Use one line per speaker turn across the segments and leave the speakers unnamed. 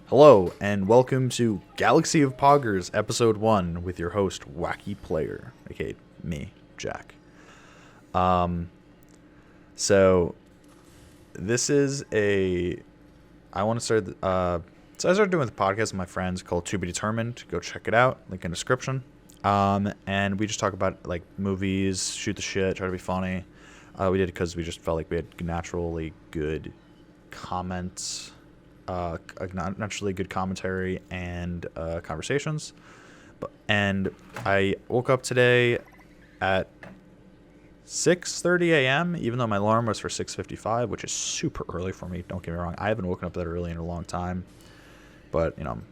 Hello, and welcome to Galaxy of Poggers, Episode 1, with your host, Wacky Player, aka me, Jack. So, this is I want to start, so I started doing the podcast with my friends called To Be Determined. Go check it out, link in the description. And we just talk about, like, movies, shoot the shit, try to be funny. We did it because we just felt like we had naturally good comments, naturally good commentary and conversations. And I woke up today at 6:30 a.m., even though my alarm was for 6:55, which is super early for me. Don't get me wrong. I haven't woken up that early in a long time. But, you know, I'm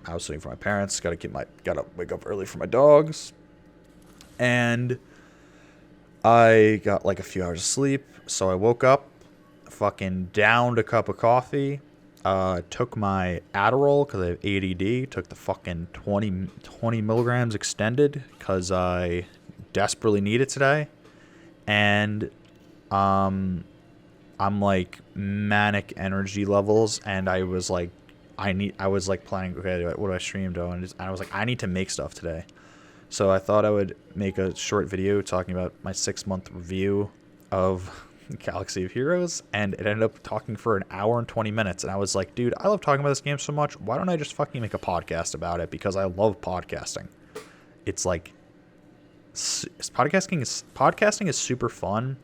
house sitting for my parents. Gotta wake up early for my dogs. And I got like a few hours of sleep. So I woke up, fucking downed a cup of coffee. Took my Adderall because I have ADD. Took the fucking 20 milligrams extended because I desperately need it today. And I'm like manic energy levels, and I was like planning, okay, what do I stream to? And I was like, I need to make stuff today. So I thought I would make a short video talking about my 6-month review of Galaxy of Heroes, and it ended up talking for an hour and 20 minutes. And I was like, dude, I love talking about this game so much. Why don't I just fucking make a podcast about it? Because I love podcasting. It's like, podcasting is super fun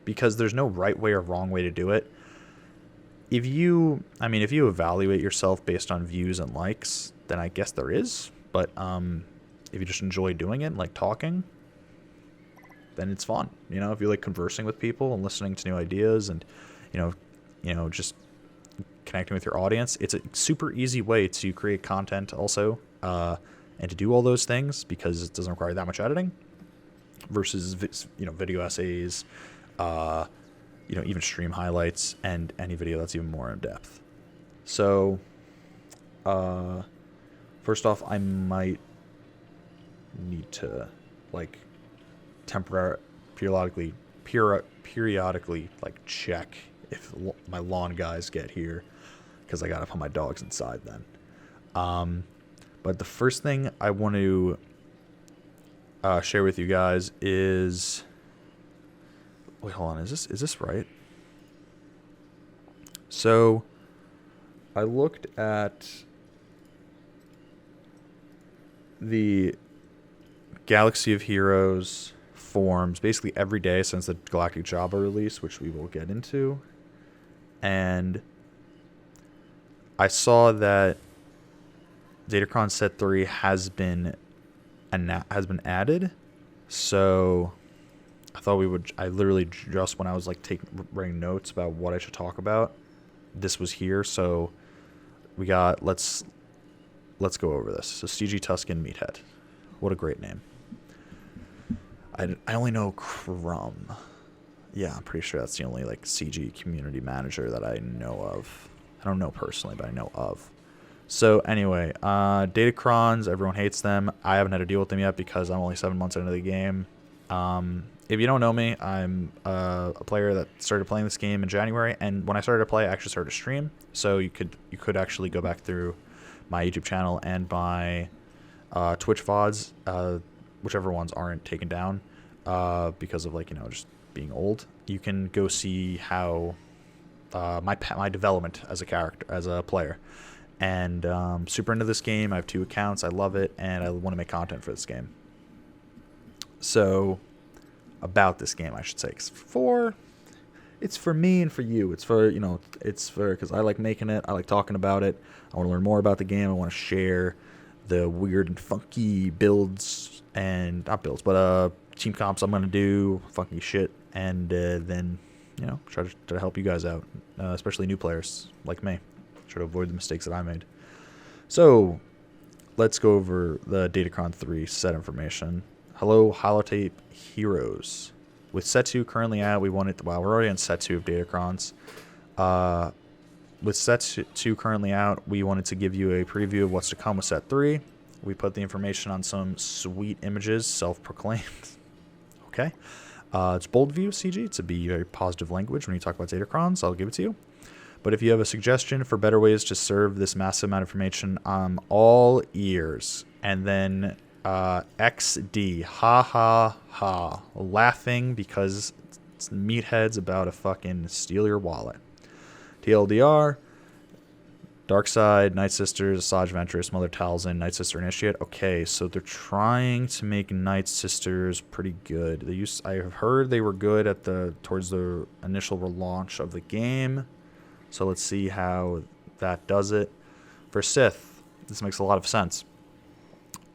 because there's no right way or wrong way to do it. If you evaluate yourself based on views and likes, then I guess there is. But if you just enjoy doing it, like talking, then it's fun. You know, if you like conversing with people and listening to new ideas and, you know, just connecting with your audience, it's a super easy way to create content also, and to do all those things because it doesn't require that much editing versus, video essays, even stream highlights and any video that's even more in depth. So, first off, I might need to like periodically like check if my lawn guys get here, because I gotta put my dogs inside then. But the first thing I want to share with you guys is, wait, hold on, is this right? So I looked at the Galaxy of Heroes forums basically every day since the Galactic Jabba release, which we will get into, and I saw that Datacron Set 3 has been added. So I thought I literally just, when I was like writing notes about what I should talk about, this was here. So we got, let's go over this. So CG Tusken Meathead. What a great name. I only know Crumb. Yeah, I'm pretty sure that's the only like CG community manager that I know of. I don't know personally, but I know of. So anyway, Datacrons, everyone hates them. I haven't had to deal with them yet because I'm only 7 months into the game. If you don't know me, I'm a player that started playing this game in January, and when I started to play, I actually started to stream. So you could actually go back through my YouTube channel and my Twitch VODs, whichever ones aren't taken down because of just being old. You can go see how my development as a character, as a player. And super into this game. I have 2 accounts. I love it, and I want to make content for this game. So, about this game, I should say, it's for me and for you. It's for because I like making it. I like talking about it. I want to learn more about the game. I want to share the weird and funky builds and not builds, but team comps I'm gonna do, funky shit, and then try to help you guys out, especially new players like me. Try to avoid the mistakes that I made. So, let's go over the Datacron 3 set information. Hello, Holotape Heroes. With Set 2 currently out, we're already in Set 2 of Datacrons. With Set 2 currently out, we wanted to give you a preview of what's to come with Set 3. We put the information on some sweet images, self-proclaimed. Okay. It's bold view CG to be very positive language when you talk about Datacrons. I'll give it to you. But if you have a suggestion for better ways to serve this massive amount of information, I'm all ears. And then XD, ha ha ha, laughing because it's meatheads about to fucking steal your wallet. TLDR, Dark Side, Night Sisters, Asajj Ventress, Mother Talzin, Night Sister Initiate. Okay, so they're trying to make Night Sisters pretty good. I have heard they were good at towards the initial relaunch of the game. So let's see how that does it. For Sith, this makes a lot of sense.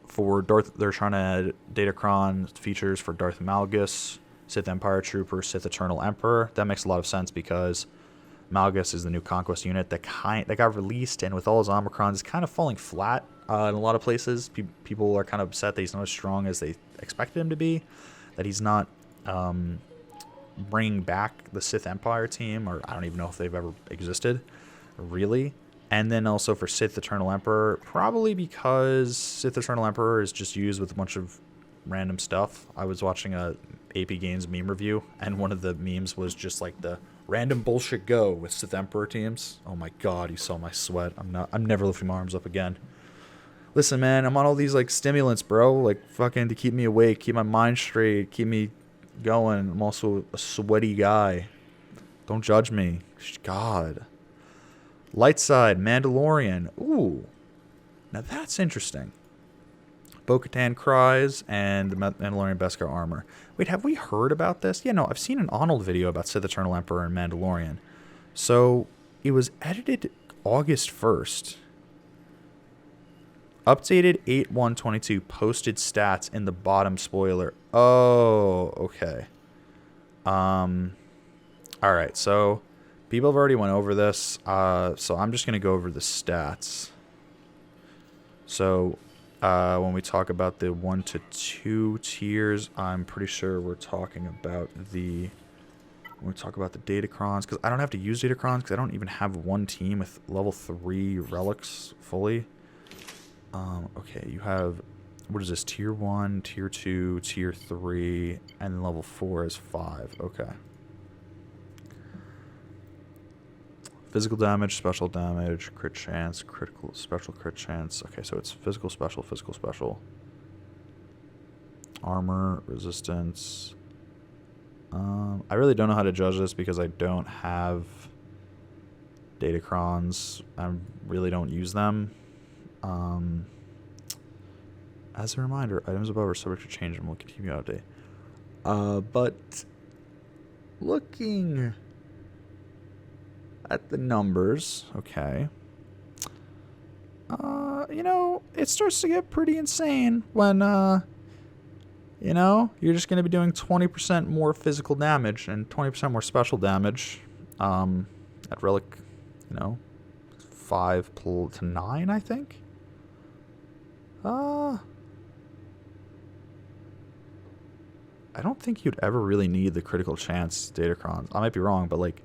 For Darth, they're trying to add Datacron features for Darth Malgus, Sith Empire Trooper, Sith Eternal Emperor. That makes a lot of sense because Malgus is the new Conquest unit that got released, and with all his Omicrons, is kind of falling flat in a lot of places. People are kind of upset that he's not as strong as they expected him to be, that he's not bringing back the Sith Empire team, or I don't even know if they've ever existed, really. And then also for Sith Eternal Emperor, probably because Sith Eternal Emperor is just used with a bunch of random stuff. I was watching a AP Games meme review, and one of the memes was just like the random bullshit go with Sith Emperor teams. Oh my god, you saw my sweat. I'm never lifting my arms up again. Listen, man, I'm on all these like stimulants, bro, like fucking to keep me awake, keep my mind straight, keep me going. I'm also a sweaty guy. Don't judge me. God. Light Side, Mandalorian. Ooh. Now that's interesting. Bo-Katan Cries and the Mandalorian Beskar armor. Wait, have we heard about this? Yeah, no, I've seen an Arnold video about Sith Eternal Emperor and Mandalorian. So, it was edited August 1st. Updated 8/1/22, posted stats in the bottom spoiler. Oh, okay. Alright, so people have already went over this, so I'm just going to go over the stats. So, when we talk about the 1 to 2 tiers, I'm pretty sure we're talking about when we talk about the Datacrons, because I don't have to use Datacrons, because I don't even have one team with level 3 relics fully. Okay, you have, what is this, tier 1, tier 2, tier 3, and then level 4 is 5, okay. Physical damage, special damage, crit chance, critical, special crit chance. Okay, so it's physical, special. Armor, resistance. I really don't know how to judge this because I don't have Datacrons. I really don't use them. As a reminder, items above are subject to change and will continue to update. But looking at the numbers, okay, you know, it starts to get pretty insane when, you know, you're just going to be doing 20% more physical damage and 20% more special damage, at relic, you know, 5 to 9, I think. I don't think you'd ever really need the critical chance Datacrons. I might be wrong, but like,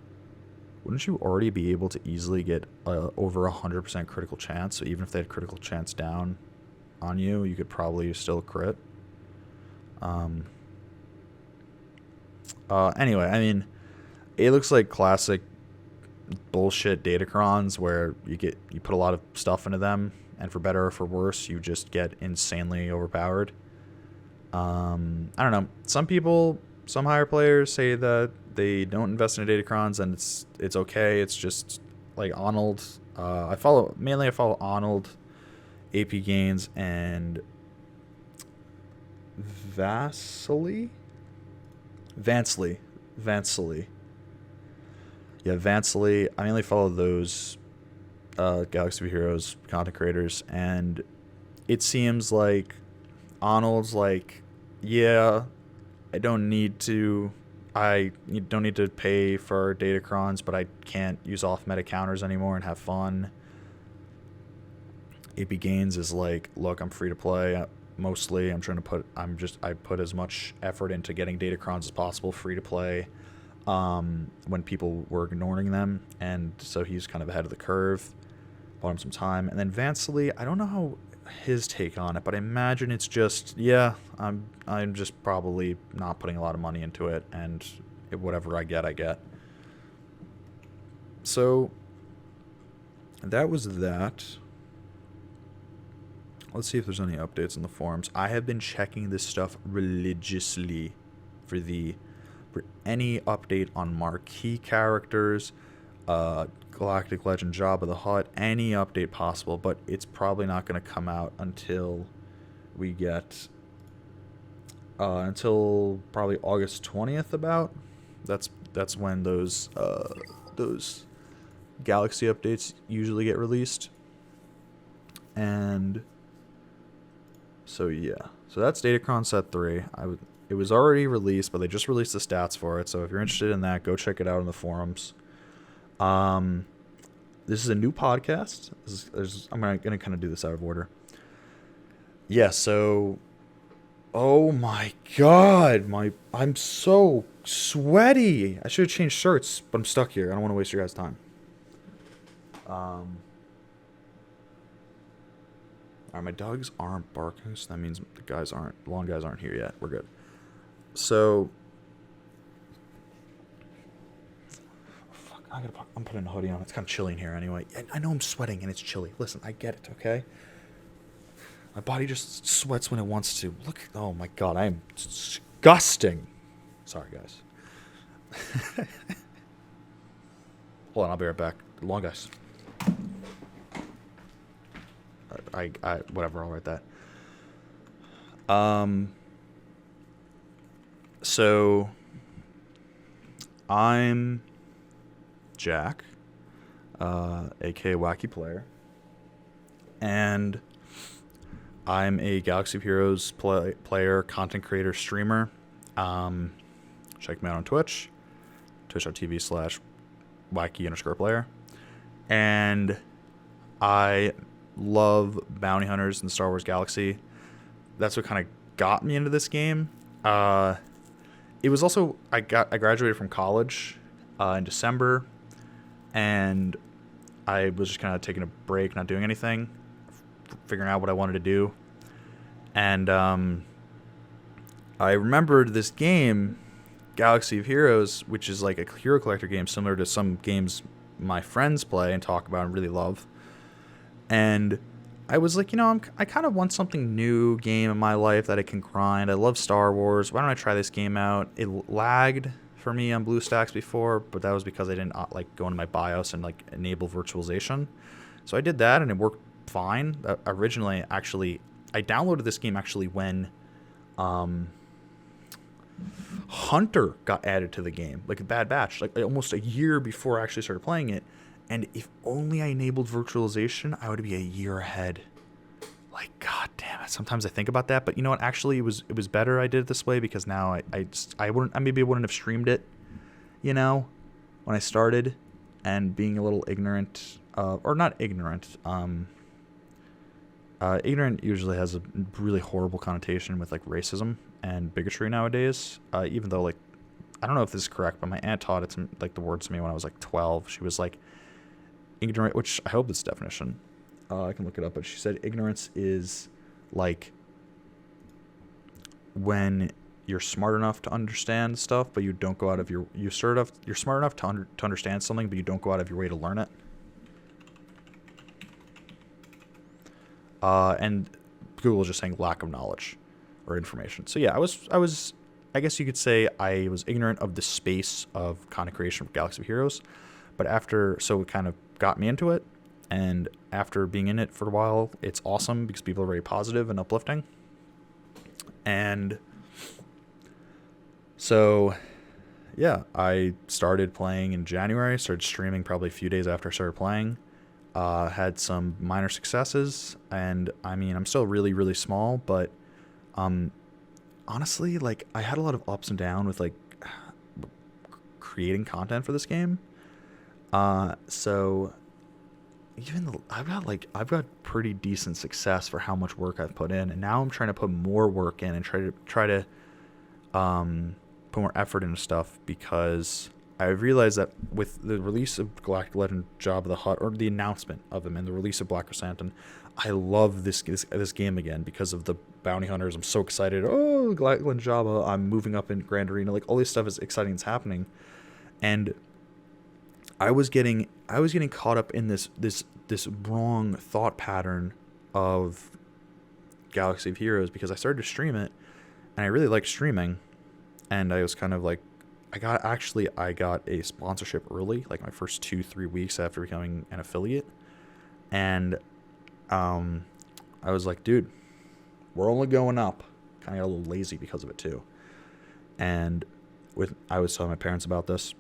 wouldn't you already be able to easily get over 100% critical chance? So even if they had critical chance down on you, you could probably still crit. Anyway, I mean, it looks like classic bullshit Datacrons where you put a lot of stuff into them, and for better or for worse, you just get insanely overpowered. I don't know. Some people, some higher players say that they don't invest in Datacrons and it's okay. It's just like Arnold. I follow Arnold, AP Gains, and Vansley. Yeah, Vansley. I mainly follow those Galaxy of Heroes content creators, and it seems like Arnold's like, yeah, I don't need to pay for Datacrons, but I can't use off-meta counters anymore and have fun. AP Gains is like, look, I'm free to play. Mostly, I put as much effort into getting Datacrons as possible, free to play, when people were ignoring them, and so he's kind of ahead of the curve. Bought him some time, and then Vansley, I don't know how his take on it, but I imagine it's just, yeah, I'm just probably not putting a lot of money into it, and whatever I get. So that was that. Let's see if there's any updates in the forums. I have been checking this stuff religiously for any update on marquee characters, Galactic Legend, Jabba the Hutt, any update possible, but it's probably not going to come out until we get until probably August 20th about. That's when those Galaxy updates usually get released. And so yeah. So that's Datacron Set 3. It was already released, but they just released the stats for it. So if you're interested in that, go check it out in the forums. This is a new podcast. I'm going to kind of do this out of order. Yeah, so... Oh my god, I'm so sweaty. I should have changed shirts, but I'm stuck here. I don't want to waste your guys' time. Alright, my dogs aren't barking, so that means the long guys aren't here yet. We're good. So, fuck, I'm putting a hoodie on. It's kind of chilly in here anyway. I know I'm sweating and it's chilly. Listen, I get it, okay? My body just sweats when it wants to. Look, oh my god, I am disgusting. Sorry, guys. Hold on, I'll be right back. Long guys. Whatever, I'll write that. So, I'm Jack, aka Wacky Player, and I'm a Galaxy of Heroes player, content creator, streamer. Check me out on Twitch, twitch.tv/wacky_player. And I love bounty hunters in the Star Wars Galaxy. That's what kind of got me into this game. It was also, I graduated from college in December, and I was just kind of taking a break, not doing anything, figuring out what I wanted to do. And I remembered this game, Galaxy of Heroes, which is like a hero collector game similar to some games my friends play and talk about and really love. And I was like, I kind of want something new game in my life that I can grind. I love Star Wars. Why don't I try this game out? It lagged for me on BlueStacks before, but that was because I didn't go into my BIOS and enable virtualization. So I did that and it worked fine. Originally, actually, I downloaded this game when Hunter got added to the game, like a Bad Batch, almost a year before I actually started playing it. And if only I enabled virtualization, I would be a year ahead. God damn it. Sometimes I think about that, but you know what? Actually, it was better I did it this way, because now I maybe wouldn't have streamed it, when I started, and being a little ignorant, or not ignorant. Ignorant usually has a really horrible connotation with racism and bigotry nowadays. Even though I don't know if this is correct, but my aunt taught it to the words to me when I was 12. She was ignorant, which I hope this definition, I can look it up, but she said ignorance is when you're smart enough to understand stuff, but you don't go out of you're smart enough to understand something, but you don't go out of your way to learn it. And Google is just saying lack of knowledge or information. So yeah, I guess you could say I was ignorant of the space of content creation for Galaxy of Heroes, but so it kind of got me into it, and after being in it for a while, it's awesome because people are very positive and uplifting. And so yeah, I started playing in January, started streaming probably a few days after I started playing, had some minor successes, and I'm still really, really small, but honestly, I had a lot of ups and downs with creating content for this game. So even I've got pretty decent success for how much work I've put in, and now I'm trying to put more work in and try to put more effort into stuff, because I realized that with the release of Galactic Legend, Jabba the Hutt, or the announcement of him, and the release of Black Krrsantan, I love this game again because of the bounty hunters. I'm so excited. Oh, Galactic Legend Jabba, I'm moving up in Grand Arena. All this stuff is exciting. It's happening. And I was getting caught up in this wrong thought pattern of Galaxy of Heroes because I started to stream it and I really liked streaming, and I was kind of like, I got a sponsorship early, like my first 2-3 weeks after becoming an affiliate, and I was like, dude, we're only going up. Kind of got a little lazy because of it too, and I was telling my parents about this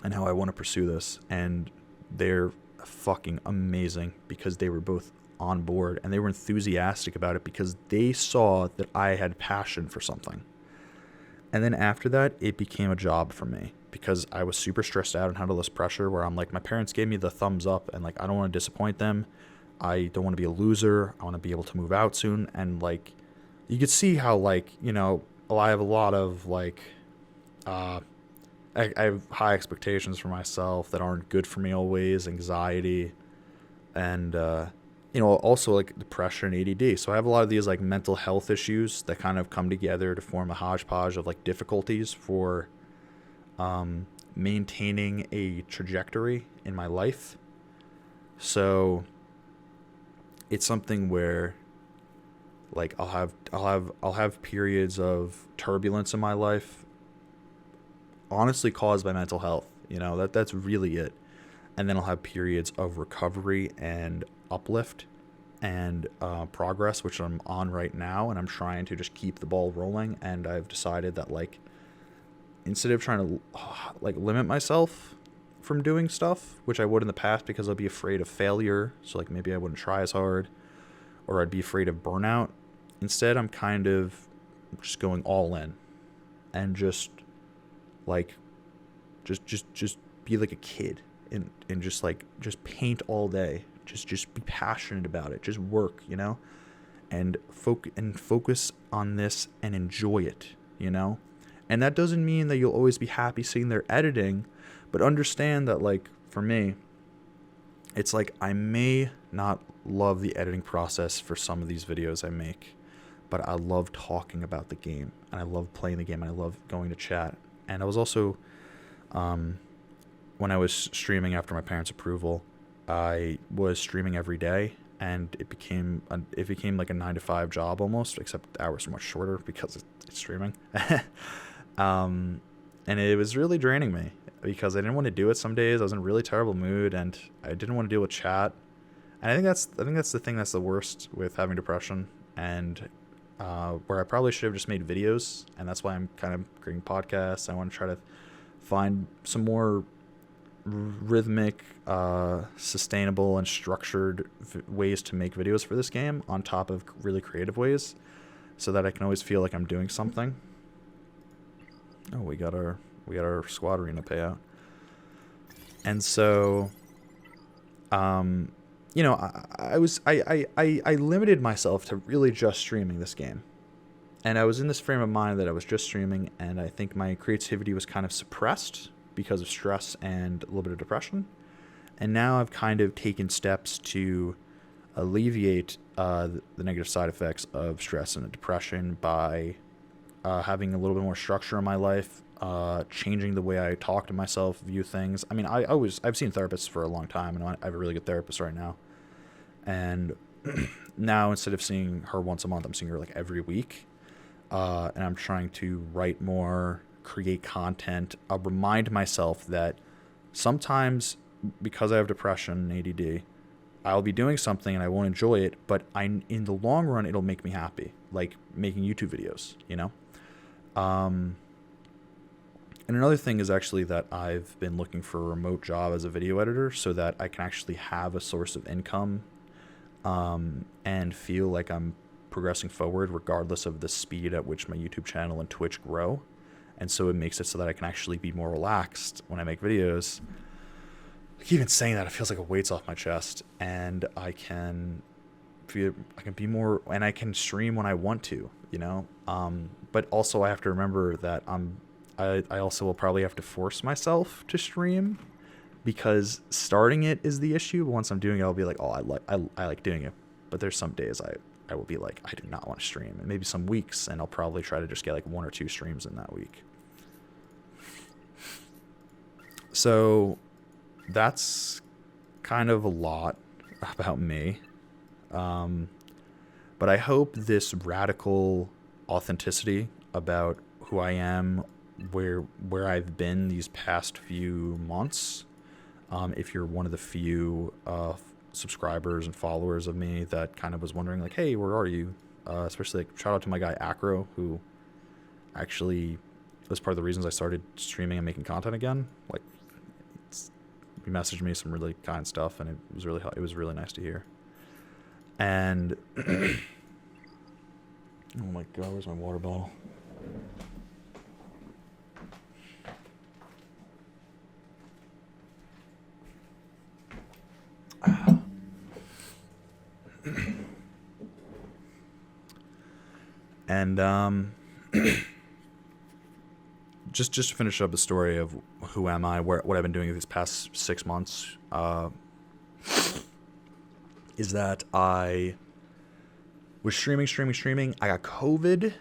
and how I want to pursue this, and they're fucking amazing because they were both on board and they were enthusiastic about it because they saw that I had passion for something. And then after that, it became a job for me because I was super stressed out and had all this pressure where I'm like, my parents gave me the thumbs up and like, I don't want to disappoint them. I don't want to be a loser. I want to be able to move out soon. And like, you could see how like, you know, I have a lot of like, I have high expectations for myself that aren't good for me always, anxiety, and, you know, also like depression and ADD. So I have a lot of these like mental health issues that kind of come together to form a hodgepodge of like difficulties for maintaining a trajectory in my life. So it's something where like I'll have periods of turbulence in my life, honestly caused by mental health. You know, that's really it. And then I'll have periods of recovery and uplift and progress, which I'm on right now, and I'm trying to just keep the ball rolling. And I've decided that like, instead of trying to like limit myself from doing stuff, which I would in the past because I'd be afraid of failure, so like maybe I wouldn't try as hard, or I'd be afraid of burnout, instead I'm kind of just going all in and just like just be like a kid and just like just paint all day, just be passionate about it, just work, you know, and focus on this and enjoy it, you know. And that doesn't mean that you'll always be happy sitting there editing, but understand that like for me, it's like I may not love the editing process for some of these videos I make, but I love talking about the game and I love playing the game and I love going to chat. And I was also when I was streaming after my parents' approval, I was streaming every day, and it became like a 9-to-5 job almost, except the hours are much shorter because it's streaming. And it was really draining me because I didn't want to do it some days. I was in a really terrible mood and I didn't want to deal with chat. And I think that's the thing that's the worst with having depression, and where I probably should have just made videos, and that's why I'm kind of creating podcasts. I want to try to find some more rhythmic, sustainable, and structured ways to make videos for this game on top of really creative ways, so that I can always feel like I'm doing something. Oh, we got our squad arena payout. And so, you know, I limited myself to really just streaming this game. And I was in this frame of mind that I was just streaming, and I think my creativity was kind of suppressed because of stress and a little bit of depression. And now I've kind of taken steps to alleviate the negative side effects of stress and depression by having a little bit more structure in my life, changing the way I talk to myself, view things. I mean, I've seen therapists for a long time, and I have a really good therapist right now. And now instead of seeing her once a month, I'm seeing her like every week. And I'm trying to write more, create content. I'll remind myself that sometimes, because I have depression and ADD, I'll be doing something and I won't enjoy it, but in the long run, it'll make me happy, like making YouTube videos, you know? And another thing is actually that I've been looking for a remote job as a video editor so that I can actually have a source of income, and feel like I'm progressing forward regardless of the speed at which my YouTube channel and Twitch grow. And so it makes it so that I can actually be more relaxed when I make videos. Like, even saying that, it feels like a weight's off my chest, and I can be more, and I can stream when I want to, you know. But also I have to remember that I also will probably have to force myself to stream, because starting it is the issue. But once I'm doing it, I'll be like, oh, I like doing it. But there's some days I will be like, I do not want to stream, and maybe some weeks, and I'll probably try to just get like 1 or 2 streams in that week. So that's kind of a lot about me. But I hope this radical authenticity about who I am, where I've been these past few months, if you're one of the few subscribers and followers of me that kind of was wondering, like, hey, where are you? Especially, like, shout out to my guy Acro, who actually was part of the reasons I started streaming and making content again. Like, he messaged me some really kind stuff, and it was really nice to hear. And oh my god, where's my water bottle? And just to finish up the story of who am I, what I've been doing these past 6 months, is that I was streaming. I got COVID,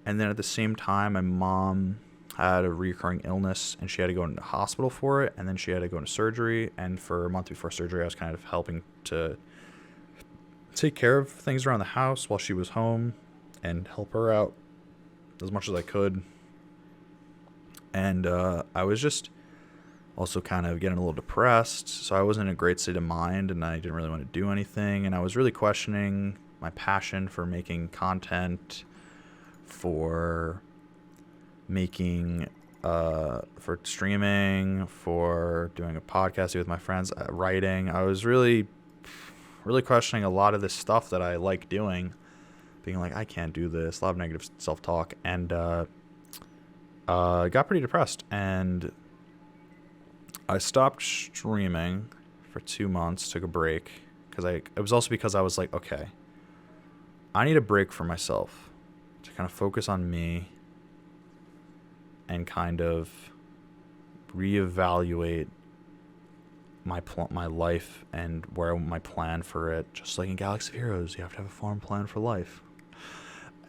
and then at the same time, my mom had a recurring illness, and she had to go into the hospital for it, and then she had to go into surgery. And for a month before surgery, I was kind of helping to take care of things around the house while she was home and help her out as much as I could. And I was just also kind of getting a little depressed, so I wasn't in a great state of mind, and I didn't really want to do anything, and I was really questioning my passion for making content, for making, for streaming, for doing a podcast with my friends, writing. I was really questioning a lot of this stuff that I like doing, being like, I can't do this, a lot of negative self-talk, and got pretty depressed, and I stopped streaming for 2 months, took a break, because it was also because I was like, okay, I need a break for myself to kind of focus on me and kind of reevaluate my life and where my plan for it. Just like in Galaxy of Heroes, you have to have a farm plan for life,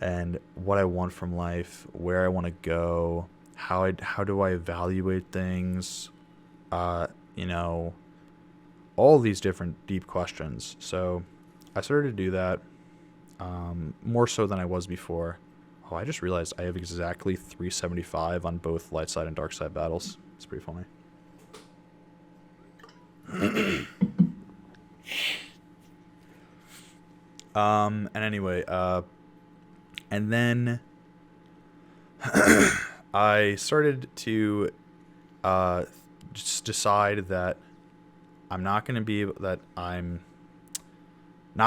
and what I want from life, where I want to go, how do I evaluate things, all these different deep questions. So I started to do that, more so than I was before. Oh, I just realized I have exactly 375 on both light side and dark side battles. It's pretty funny. And anyway, and then I started to just decide that I'm not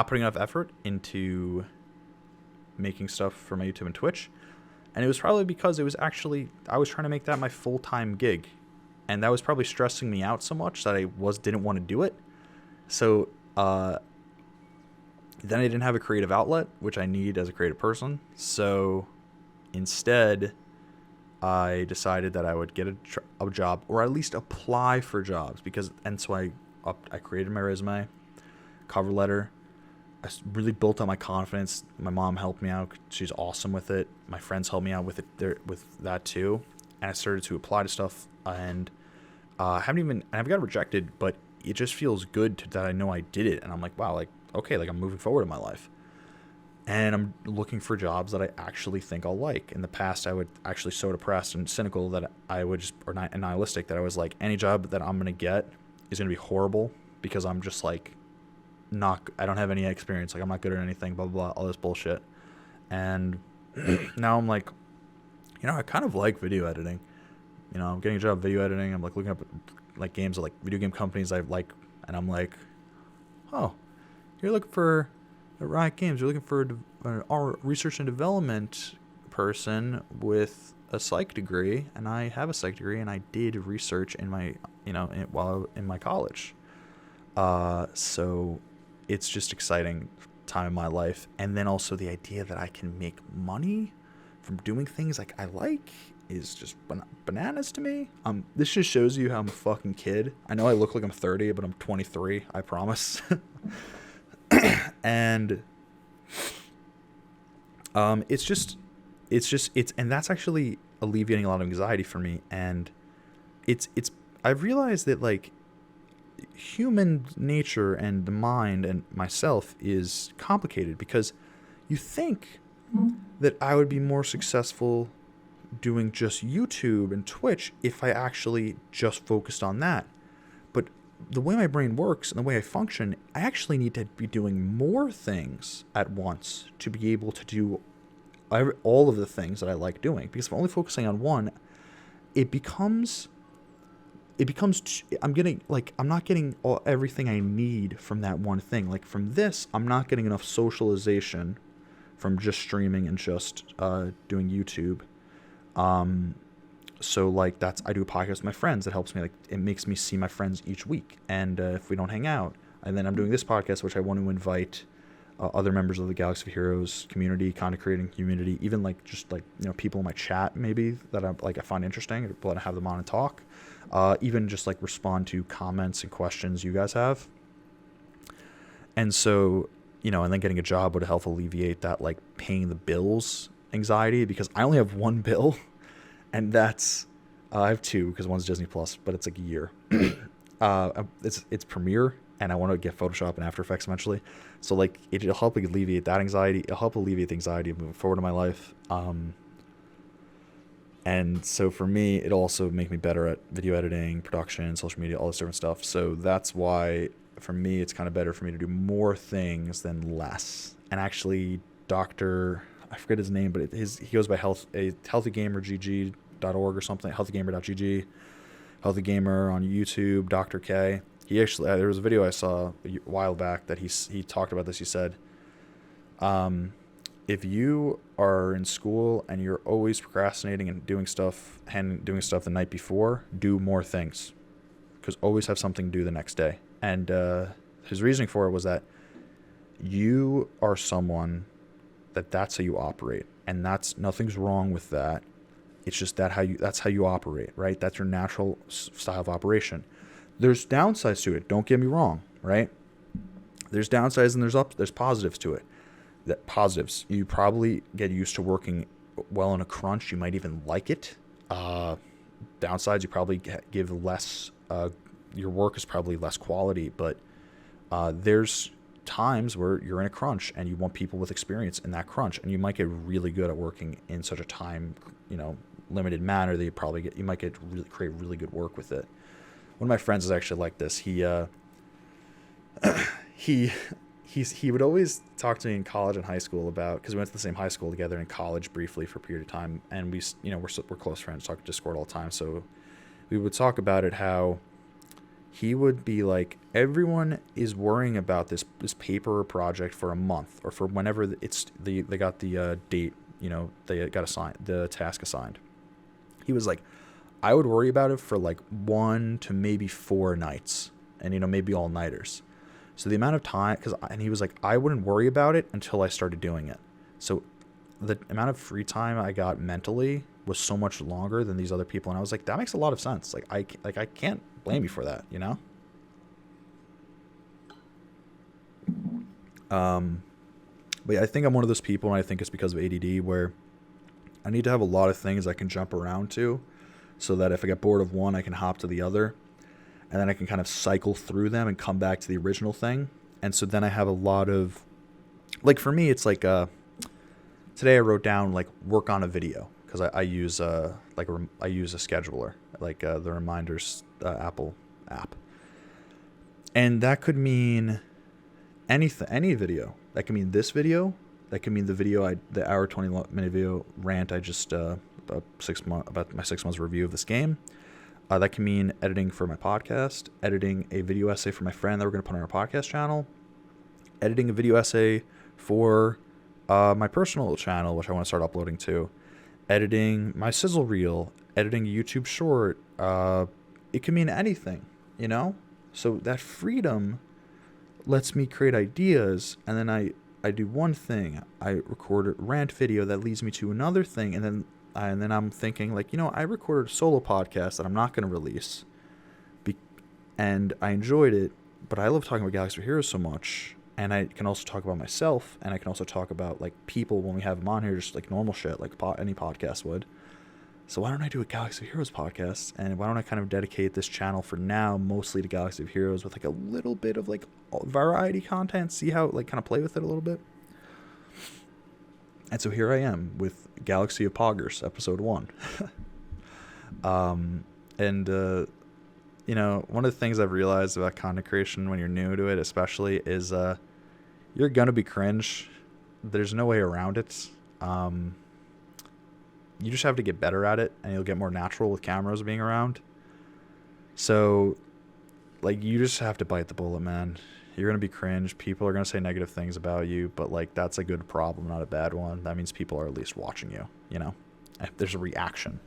putting enough effort into making stuff for my YouTube and Twitch. And it was probably because I was trying to make that my full-time gig. And that was probably stressing me out so much that I didn't want to do it. So then I didn't have a creative outlet, which I need as a creative person. So instead, I decided that I would get a job, or at least apply for jobs, so I created my resume, cover letter. I really built up my confidence. My mom helped me out. She's awesome with it. My friends helped me out with it with that too. And I started to apply to stuff, and I've got rejected, but it just feels good that I know I did it. And I'm like, wow, like, okay, like I'm moving forward in my life. And I'm looking for jobs that I actually think I'll like. In the past, I would actually so depressed and cynical that I would and nihilistic that I was like, any job that I'm going to get is going to be horrible because I'm just like, I don't have any experience. Like, I'm not good at anything, blah, blah, blah, all this bullshit. And now I'm like, I kind of like video editing. I'm getting a job video editing. I'm like looking up at like games of like video game companies I like, and I'm like, oh, you're looking for Riot Games. You're looking for a research and development person with a psych degree, and I have a psych degree, and I did research in my, while in my college. So it's just exciting time in my life, and then also the idea that I can make money from doing things like I like is just bananas to me. This just shows you how I'm a fucking kid. I know I look like I'm 30, but I'm 23. I promise. And it's and that's actually alleviating a lot of anxiety for me. And I've realized that, like, human nature and the mind and myself is complicated, because you think that I would be more successful doing just YouTube and Twitch if I actually just focused on that. But the way my brain works and the way I function, I actually need to be doing more things at once to be able to do all of the things that I like doing. Because if I'm only focusing on one, I'm not getting everything I need from that one thing. Like from this, I'm not getting enough socialization from just streaming and just doing YouTube. So like I do a podcast with my friends. It helps me, like it makes me see my friends each week. And if we don't hang out, and then I'm doing this podcast, which I want to invite other members of the Galaxy of Heroes community, content creating community, even like just like, you know, people in my chat maybe that I find interesting, but I have them on and talk. Even just like respond to comments and questions you guys have. And so, you know, and then getting a job would help alleviate that like paying the bills anxiety, because I only have one bill, and that's I have two because one's Disney Plus, but it's like a year. It's Premiere, and I want to get Photoshop and After Effects eventually. So like it'll help alleviate that anxiety. It'll help alleviate the anxiety of moving forward in my life. And so for me, it'll also make me better at video editing, production, social media, all this different stuff. So that's why for me, it's kind of better for me to do more things than less. And actually, I forget his name, but he goes by healthygamergg.org or something, healthygamer.gg, healthygamer on YouTube, Dr. K. He actually, there was a video I saw a while back that he talked about this. He said, if you are in school and you're always procrastinating and doing stuff the night before, do more things, because always have something to do the next day. And his reasoning for it was that you are someone that's how you operate, and nothing's wrong with that. It's just that's how you operate, right? That's your natural style of operation. There's downsides to it. Don't get me wrong, right? There's downsides and there's positives to it. That positives, you probably get used to working well in a crunch. You might even like it. Downsides, you probably give less. Your work is probably less quality, but there's times where you're in a crunch and you want people with experience in that crunch, and you might get really good at working in such a time, limited manner that you might create really good work with it. One of my friends is actually like this. He would always talk to me in college and high school about, because we went to the same high school together, in college briefly for a period of time, and we're close friends, talk Discord all the time. So we would talk about it, how he would be like, everyone is worrying about this paper or project for a month, or for whenever they got the date, they got the task assigned. He was like, I would worry about it for like 1 to maybe 4 nights, and maybe all-nighters. So the amount of time, and he was like, I wouldn't worry about it until I started doing it. So the amount of free time I got mentally was so much longer than these other people, and I was like, that makes a lot of sense. I can't blame you for that, But yeah, I think I'm one of those people, and I think it's because of ADD, where I need to have a lot of things I can jump around to, so that if I get bored of one, I can hop to the other, and then I can kind of cycle through them and come back to the original thing. And so then I have a lot of, like, for me, it's like, today I wrote down, like, work on a video, because I use a scheduler, like the reminders Apple app. And that could mean any video. That could mean this video. That could mean the hour 20-minute video rant I just about my 6 months review of this game. That can mean editing for my podcast, editing a video essay for my friend that we're going to put on our podcast channel, editing a video essay for my personal channel, which I want to start uploading to, editing my sizzle reel, editing a YouTube short. It can mean anything, So that freedom lets me create ideas, and then I do one thing. I record a rant video that leads me to another thing, and then I'm thinking, like, I recorded a solo podcast that I'm not going to release, and I enjoyed it, but I love talking about Galaxy of Heroes so much, and I can also talk about myself, and I can also talk about, like, people when we have them on here, just like normal shit, like any podcast would. So why don't I do a Galaxy of Heroes podcast? And why don't I kind of dedicate this channel for now mostly to Galaxy of Heroes with like a little bit of like variety content, see how like kind of play with it a little bit. And so here I am with Galaxy of Poggers, episode 1. You know, one of the things I've realized about content creation when you're new to it especially is you're going to be cringe. There's no way around it. You just have to get better at it, and you'll get more natural with cameras being around. So, like, you just have to bite the bullet, man. You're going to be cringe. People are going to say negative things about you, but, like, that's a good problem, not a bad one. That means people are at least watching you, you know? If there's a reaction.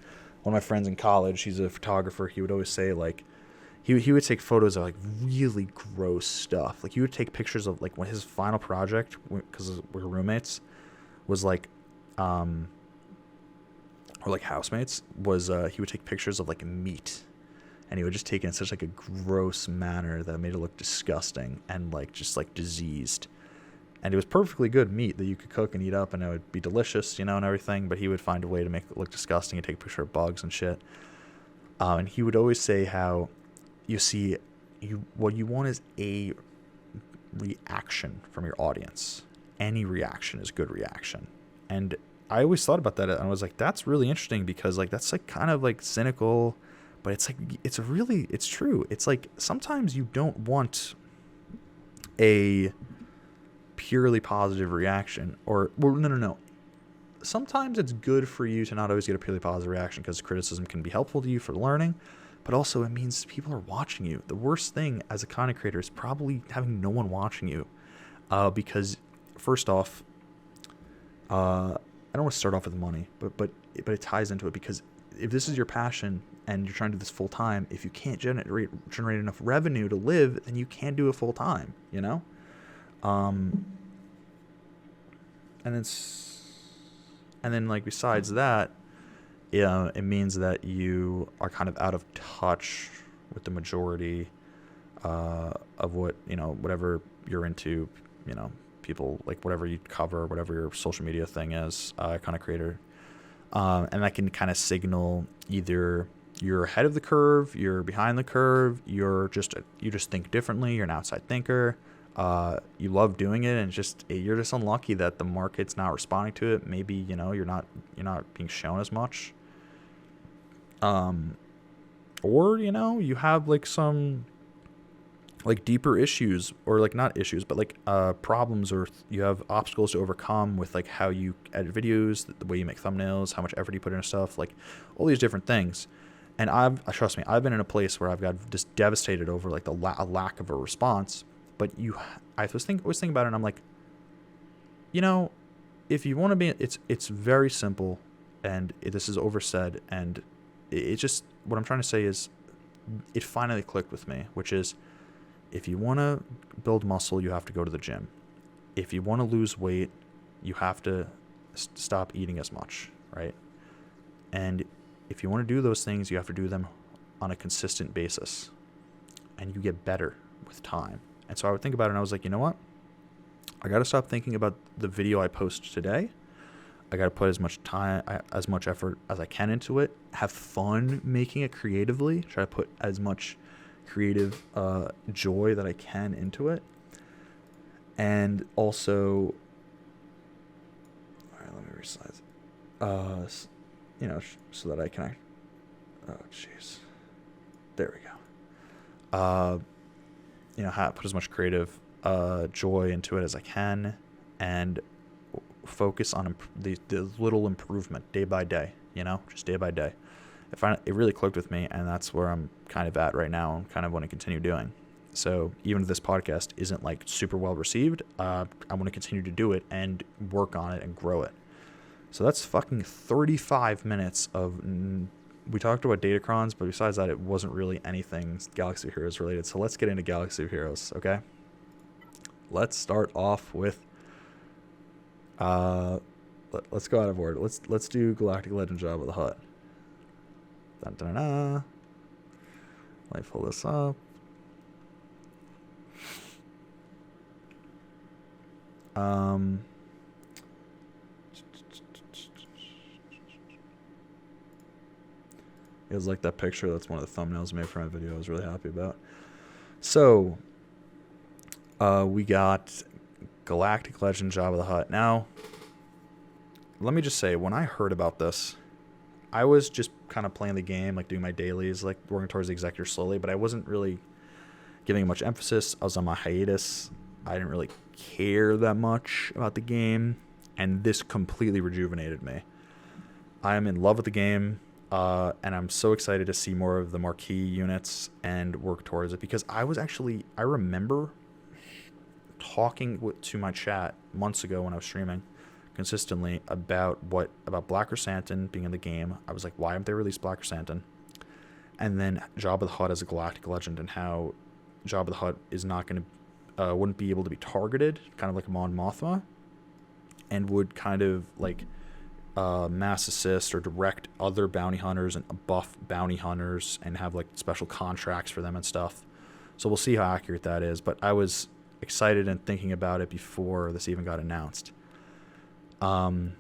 One of my friends in college, he's a photographer. He would always say, like, he would take photos of, like, really gross stuff. Like, he would take pictures of, like, when his final project, because we're roommates, was, like, or like housemates, was he would take pictures of like meat, and he would just take it in such like a gross manner that made it look disgusting and like just like diseased. And it was perfectly good meat that you could cook and eat up, and it would be delicious, you know, and everything. But he would find a way to make it look disgusting and take a picture of bugs and shit. And he would always say how, you see, what you want is a reaction from your audience. Any reaction is good reaction. And I always thought about that, and I was like, that's really interesting, because like that's like kind of like cynical, but it's like it's true. It's like sometimes you don't want a purely positive reaction, or well, no. Sometimes it's good for you to not always get a purely positive reaction, because criticism can be helpful to you for learning, but also it means people are watching you. The worst thing as a content creator is probably having no one watching you, because first off, I don't want to start off with money, but it ties into it, because if this is your passion and you're trying to do this full time, if you can't generate enough revenue to live, then you can't do it full time, you know? And then like besides that, it means that you are kind of out of touch with the majority of what, you know, whatever you're into, you know, people like whatever you cover, whatever your social media thing is, kind of creator, and that can kind of signal either you're ahead of the curve, you're behind the curve, you just think differently, you're an outside thinker, you love doing it, and you're just unlucky that the market's not responding to it. Maybe, you know, you're not being shown as much, or, you know, you have like some like deeper issues, or like not issues, but like problems, or you have obstacles to overcome with like how you edit videos, the way you make thumbnails, how much effort you put into stuff, like all these different things. And trust me, I've been in a place where I've got just devastated over like a lack of a response. But I always think about it, and I'm like, you know, if you want to be, it's very simple, and this is oversaid, and it just, what I'm trying to say is, it finally clicked with me, which is, if you want to build muscle, you have to go to the gym. If you want to lose weight, you have to stop eating as much, right? And if you want to do those things, you have to do them on a consistent basis, and you get better with time. And so I would think about it, and I was like, you know what? I got to stop thinking about the video I post today. I got to put as much time, as much effort as I can into it. Have fun making it creatively. Try to put as much creative joy that I can into it. And also, all right, let me resize it. You know, so that I can, oh jeez, there we go. You know, put as much creative joy into it as I can, and focus on the little improvement day by day, you know, just day by day. It really clicked with me, and that's where I'm kind of at right now, and kind of want to continue doing. So even if this podcast isn't like super well received, I want to continue to do it and work on it and grow it. So that's fucking 35 minutes of, we talked about Datacrons, but besides that, it wasn't really anything Galaxy of Heroes related. So let's get into Galaxy of Heroes, okay? Let's start off with, let's go out of order. Let's do Galactic Legend Jabba the Hutt. Dun, dun, dun, dun. Let me pull this up. It was like that picture. That's one of the thumbnails I made for my video. I was really happy about. So, we got Galactic Legend Jabba the Hutt. Now, let me just say, when I heard about this, I was just kind of playing the game, like doing my dailies, like working towards the Executor slowly, but I wasn't really giving much emphasis. I was on my hiatus. I didn't really care that much about the game, and this completely rejuvenated me. I am in love with the game, and I'm so excited to see more of the marquee units and work towards it, because I remember talking to my chat months ago when I was streaming consistently about Black Krrsantan being in the game. I was like, why haven't they released Black Krrsantan? And then Jabba the Hutt as a galactic legend, and how Jabba the Hutt is not going to wouldn't be able to be targeted, kind of like Mon Mothma, and would kind of like mass assist or direct other bounty hunters and buff bounty hunters and have like special contracts for them and stuff. So we'll see how accurate that is, but I was excited and thinking about it before this even got announced. And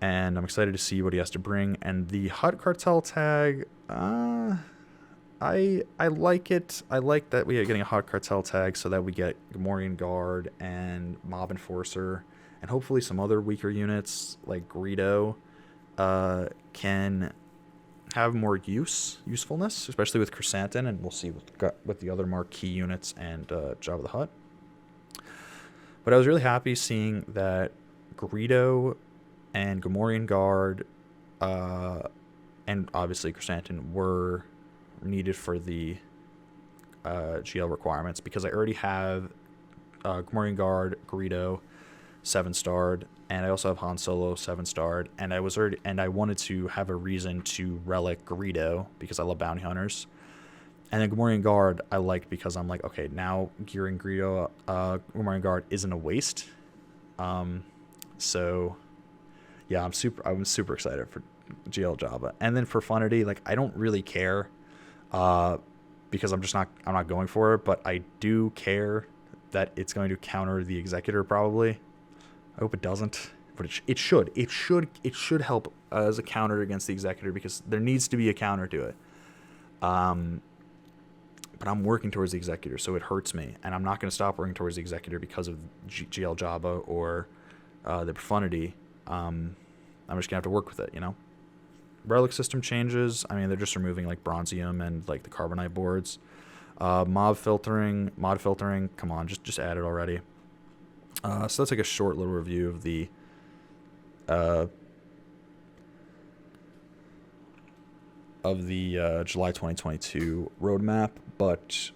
I'm excited to see what he has to bring. And the Hutt Cartel tag, I like it. I like that we are getting a Hutt Cartel tag so that we get Gamorrean Guard and Mob Enforcer, and hopefully some other weaker units like Greedo can have more usefulness, especially with Krrsantan, and we'll see with the other marquee units and Jabba the Hutt. But I was really happy seeing that Greedo and Gamorrean Guard and obviously Krrsantan were needed for the GL requirements, because I already have Gamorrean Guard, Greedo 7-starred, and I also have Han Solo 7-starred, and I wanted to have a reason to relic Greedo because I love bounty hunters. And then Gamorrean Guard I liked because I'm like, okay, now gearing Greedo Gamorrean Guard isn't a waste. So yeah, I'm super excited for GL Jabba. And then for Funity, like, I don't really care because I'm not going for it, but I do care that it's going to counter the Executor probably. I hope it doesn't, but it should help as a counter against the Executor, because there needs to be a counter to it. But I'm working towards the Executor, so it hurts me, and I'm not going to stop working towards the Executor because of GL Jabba or the Profundity. I'm just gonna have to work with it, you know. Relic system changes. I mean, they're just removing like Bronzium and like the Carbonite boards. Mod filtering. Come on, just add it already. So that's like a short little review of the July 2022 roadmap. But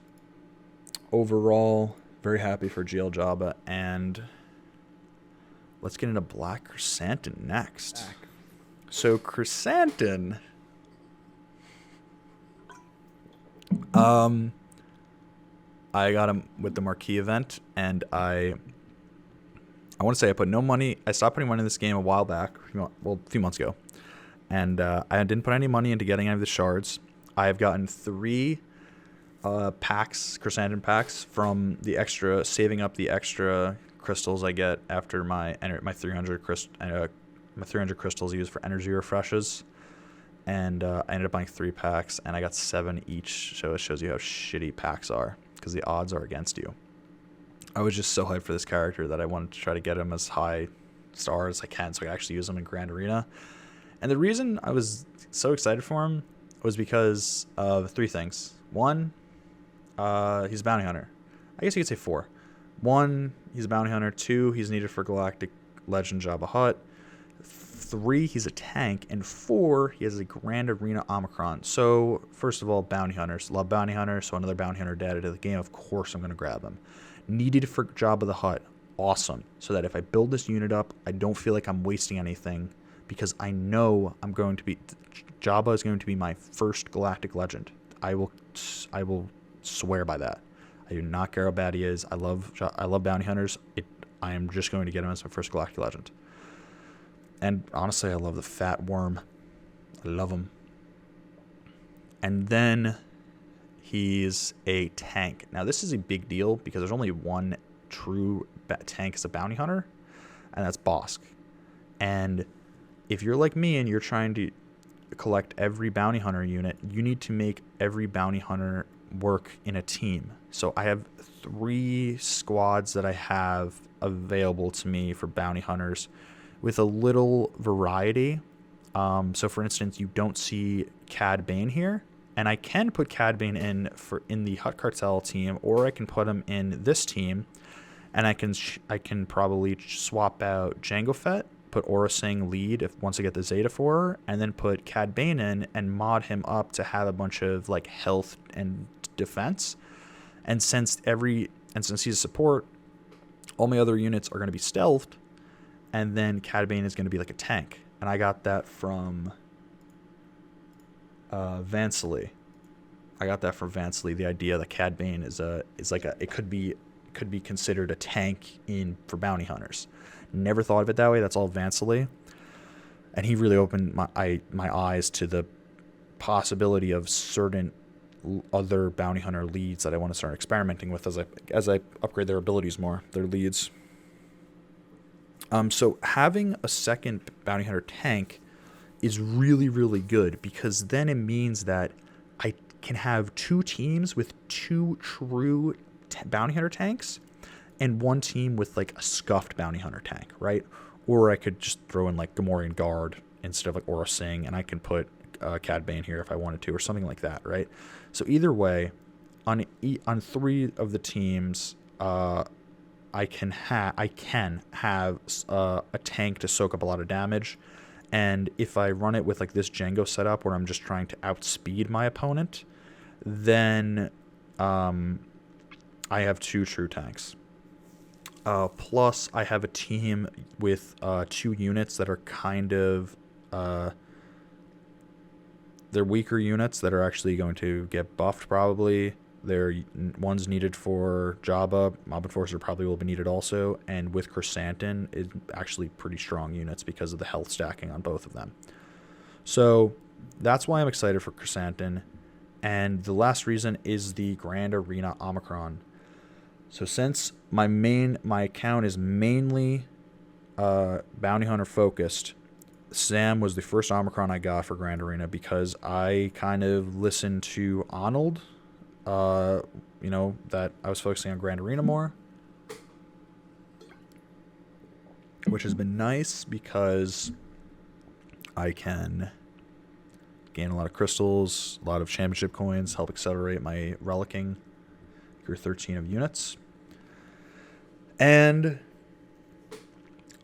overall, very happy for GL Jabba, and let's get into Black Krrsantan next. So Krrsantan, I got him with the marquee event, and I want to say I put no money. I stopped putting money in this game a while back, a few months ago, and I didn't put any money into getting any of the shards. I have gotten 3 packs, Krrsantan packs, from the extra, saving up the extra crystals I get after my 300 crystals used for energy refreshes, and I ended up buying 3 packs, and I got 7 each. So it shows you how shitty packs are, because the odds are against you. I was just so hyped for this character that I wanted to try to get him as high star as I can, so I actually use him in Grand Arena. And the reason I was so excited for him was because of 3 things. 1, he's a bounty hunter. I guess you could say 4. 1, he's a bounty hunter. 2, he's needed for Galactic Legend Jabba Hutt. 3, he's a tank. And 4, he has a Grand Arena Omicron. So, first of all, bounty hunters. Love bounty hunters, so another bounty hunter added to the game. Of course I'm going to grab him. Needed for Jabba the Hutt. Awesome. So that if I build this unit up, I don't feel like I'm wasting anything, because I know Jabba is going to be my first Galactic Legend. I will swear by that. I do not care how bad he is. I love bounty hunters. I am just going to get him as my first Galactic Legend. And honestly, I love the fat worm. I love him. And then he's a tank. Now, this is a big deal because there's only one true tank as a bounty hunter, and that's Bosk. And if you're like me and you're trying to collect every bounty hunter unit, you need to make every bounty hunter work in a team. So I have 3 squads that I have available to me for bounty hunters with a little variety. So for instance, you don't see Cad Bane here, and I can put Cad Bane in the Hut Cartel team, or I can put him in this team, and I can probably swap out Jango Fett, put Aura Singh lead once I get the Zeta for her, and then put Cad Bane in and mod him up to have a bunch of like health and defense. And since he's a support, all my other units are going to be stealthed, and then Cad Bane is going to be like a tank. And I got that from Vansley. The idea that Cad Bane it could be considered a tank for bounty hunters. Never thought of it that way. That's all Vansley, and he really opened my eyes to the possibility of certain other bounty hunter leads that I want to start experimenting with as I upgrade their abilities more, their leads. So having a second bounty hunter tank is really, really good, because then it means that I can have 2 teams with 2 true bounty hunter tanks and 1 team with like a scuffed bounty hunter tank, right? Or I could just throw in like Gamorrean Guard instead of like Aura Singh, and I can put Cad Bane here if I wanted to, or something like that, right? So either way, on 3 of the teams, I can have a tank to soak up a lot of damage, and if I run it with like this Django setup where I'm just trying to outspeed my opponent, then I have 2 true tanks. Plus, I have a team with 2 units that are kind of they're weaker units that are actually going to get buffed probably. They're ones needed for Jabba. Mob Enforcer probably will be needed also. And with Krrsantan, it's actually pretty strong units because of the health stacking on both of them. So that's why I'm excited for Krrsantan. And the last reason is the Grand Arena Omicron. So since my account is mainly bounty hunter focused, Sam was the first Omicron I got for Grand Arena because I kind of listened to Arnold, that I was focusing on Grand Arena more, which has been nice because I can gain a lot of crystals, a lot of championship coins, help accelerate my relicking through 13 of units. And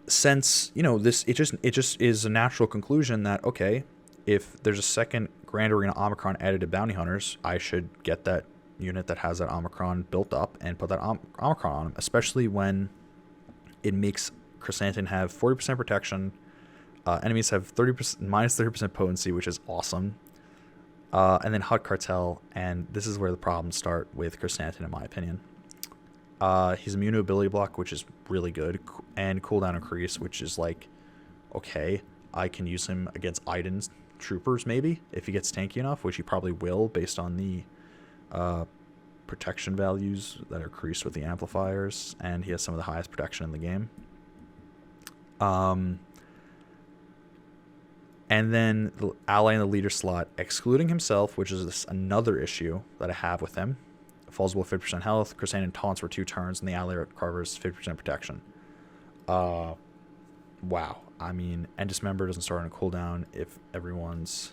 since, it just is a natural conclusion that, okay, if there's a second Grand Arena Omicron added to bounty hunters, I should get that unit that has that Omicron built up and put that Omicron on him, especially when it makes Krrsantan have 40% protection. Enemies have minus 30% potency, which is awesome. And then Hut Cartel, and this is where the problems start with Krrsantan, in my opinion. He's immune to ability block, which is really good, and cooldown increase, which is like, okay, I can use him against Iden's troopers maybe, if he gets tanky enough, which he probably will based on the protection values that are increased with the amplifiers, and he has some of the highest protection in the game. And then the ally in the leader slot, excluding himself, which is another issue that I have with him. Falls below 50% health. Krrsantan taunts for 2 turns, and the ally recovers 50% protection. Wow. I mean, and Dismember doesn't start on a cooldown if everyone's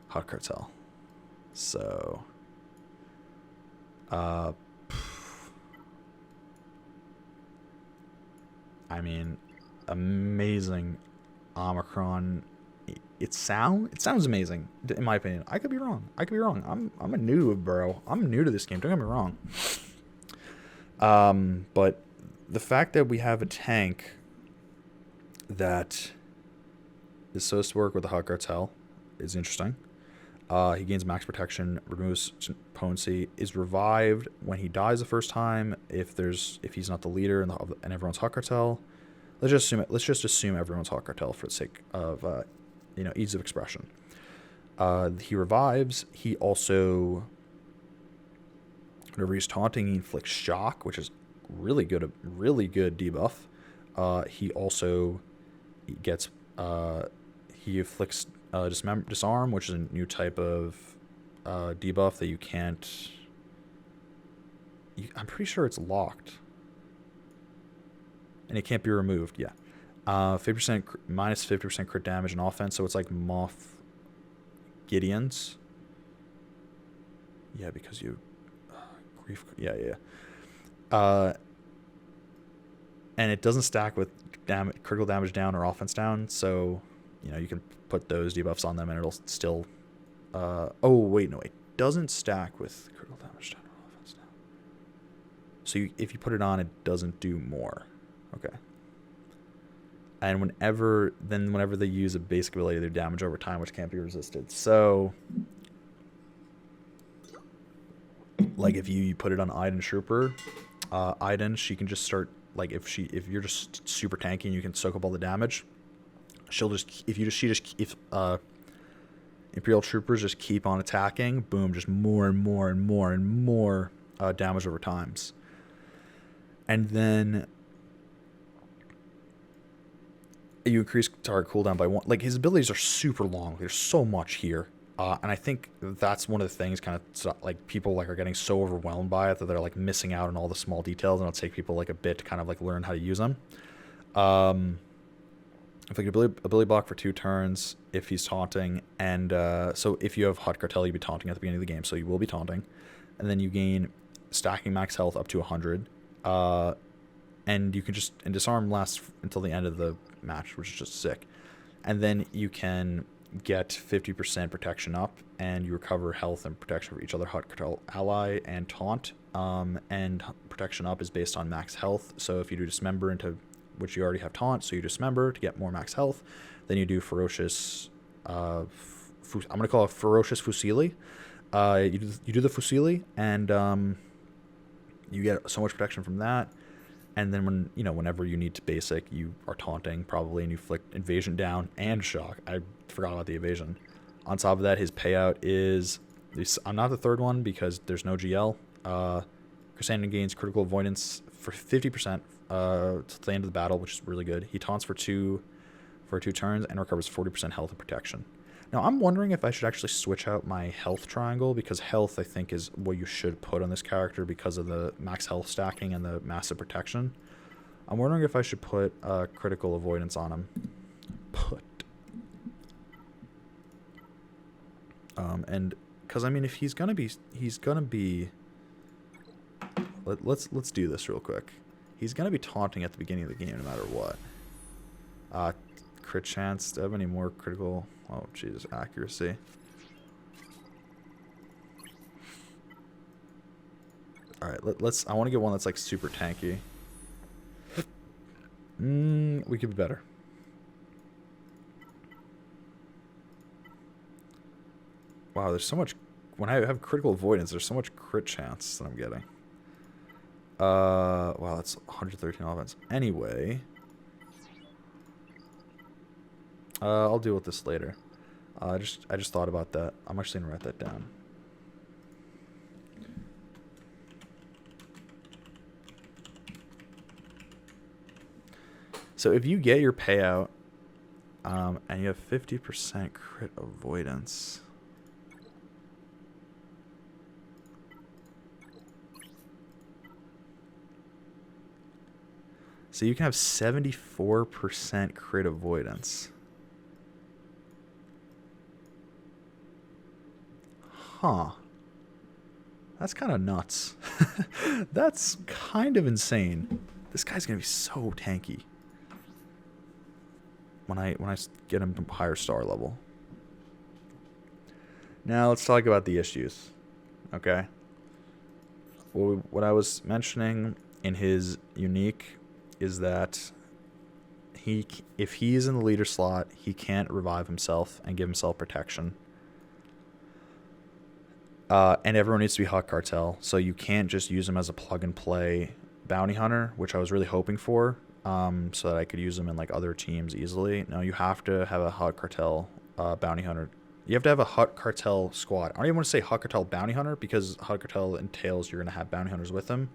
Hut Cartel. So, I mean, amazing Omicron. It sounds amazing, in my opinion. I could be wrong. I'm a noob, bro. I'm new to this game. Don't get me wrong. But the fact that we have a tank that is supposed to work with the Hut Cartel is interesting. He gains max protection, removes potency, is revived when he dies the first time. If he's not the leader and everyone's Hut Cartel, let's just assume everyone's Hut Cartel for the sake of ease of expression. He revives. He also, whenever he's taunting, he inflicts shock, which is really good debuff. He also gets he inflicts disarm, which is a new type of debuff that you can't. I'm pretty sure it's locked, and it can't be removed. Yeah, 50% minus 50% crit damage and offense. So it's like Moff Gideon's. Yeah, because you grief. Yeah. And it doesn't stack with critical damage down or offense down, so you can put those debuffs on them and it'll still. Oh wait, no, it doesn't stack with critical damage down or offense down. So if you put it on, it doesn't do more. Okay. And whenever they use a basic ability, they do damage over time, which can't be resisted. So, like if you put it on Iden Trooper, Iden, she can just start. Like if you're just super tanky and you can soak up all the damage, if Imperial Troopers just keep on attacking, boom, just more and more and more and more damage over times. And then you increase target cooldown by 1. Like his abilities are super long. There's so much here. And I think that's one of the things kind of like people like are getting so overwhelmed by it that they're like missing out on all the small details, and it'll take people like a bit to kind of like learn how to use them. If like ability block for 2 turns if he's taunting, and so if you have Hot Cartel, you'll be taunting at the beginning of the game, so you will be taunting, and then you gain stacking max health up to 100, and you can and disarm lasts until the end of the match, which is just sick, and then you can get 50% protection up, and you recover health and protection for each other Hot Cartel ally and taunt. And protection up is based on max health. So if you do dismember into which you already have taunt, so you dismember to get more max health, then you do ferocious. I'm gonna call it ferocious Fusili. You do the Fusili, and you get so much protection from that. And then whenever you need to basic, you are taunting probably, and you flick evasion down and shock. I forgot about the evasion. On top of that, his payout is, I'm not the third one because there's no GL. Krrsantan gains critical avoidance for 50% to the end of the battle, which is really good. He taunts for 2 turns and recovers 40% health and protection. Now, I'm wondering if I should actually switch out my health triangle, because health, I think, is what you should put on this character because of the max health stacking and the massive protection. I'm wondering if I should put critical avoidance on him. And because I mean, if he's gonna be. Let's do this real quick. He's gonna be taunting at the beginning of the game no matter what. Crit chance. Do I have any more critical? Oh, Jesus, accuracy. All right, I want to get one that's like super tanky. We could be better. Wow, there's so much. When I have critical avoidance, there's so much crit chance that I'm getting. Wow, that's 113 offense. Anyway, I'll deal with this later. I just thought about that. I'm actually gonna write that down. So if you get your payout, and you have 50% crit avoidance. So you can have 74% crit avoidance. Huh. That's kind of nuts. That's kind of insane. This guy's going to be so tanky when I get him to higher star level. Now let's talk about the issues. Okay? Well, what I was mentioning in his unique is that if he's in the leader slot, he can't revive himself and give himself protection. And everyone needs to be Hot Cartel, so you can't just use him as a plug-and-play bounty hunter, which I was really hoping for, so that I could use him in like other teams easily. No, you have to have a Hot Cartel bounty hunter. You have to have a Hot Cartel squad. I don't even want to say Hot Cartel bounty hunter, because Hot Cartel entails you're going to have bounty hunters with him.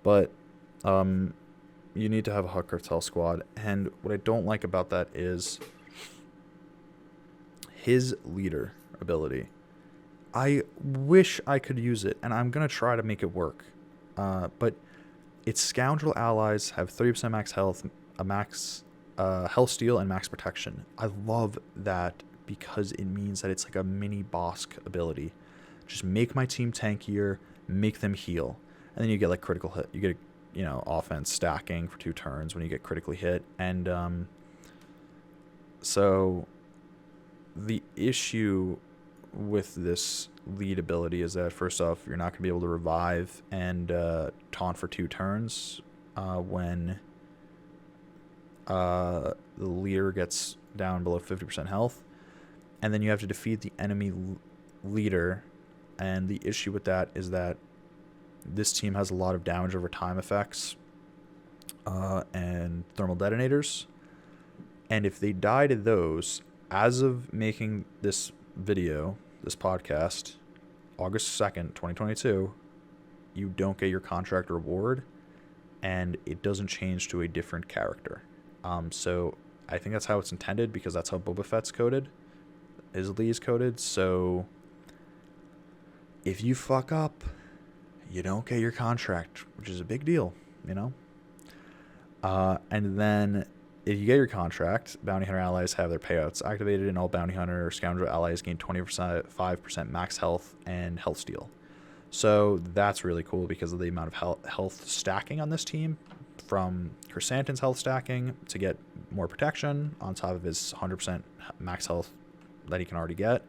But you need to have a Hot Cartel squad. And what I don't like about that is his leader ability. I wish I could use it, and I'm going to try to make it work. But its scoundrel allies have 30% max health, a max health steal, and max protection. I love that because it means that it's like a mini Bosk ability. Just make my team tankier, make them heal. And then you get like critical hit. You get, offense stacking for 2 turns when you get critically hit. And so the issue with this lead ability is that, first off, you're not going to be able to revive and taunt for 2 turns when the leader gets down below 50% health. And then you have to defeat the enemy leader. And the issue with that is that this team has a lot of damage over time effects and thermal detonators. And if they die to those, as of making this video, this podcast, August 2nd, 2022, you don't get your contract reward, and it doesn't change to a different character. So I think that's how it's intended, because that's how Boba Fett's coded. His lead's coded. So if you fuck up, you don't get your contract, which is a big deal, and then if you get your contract, bounty hunter allies have their payouts activated, and all bounty hunter or scoundrel allies gain 25% max health and health steal. So that's really cool because of the amount of health stacking on this team, from Krrsantan's health stacking to get more protection on top of his 100% max health that he can already get.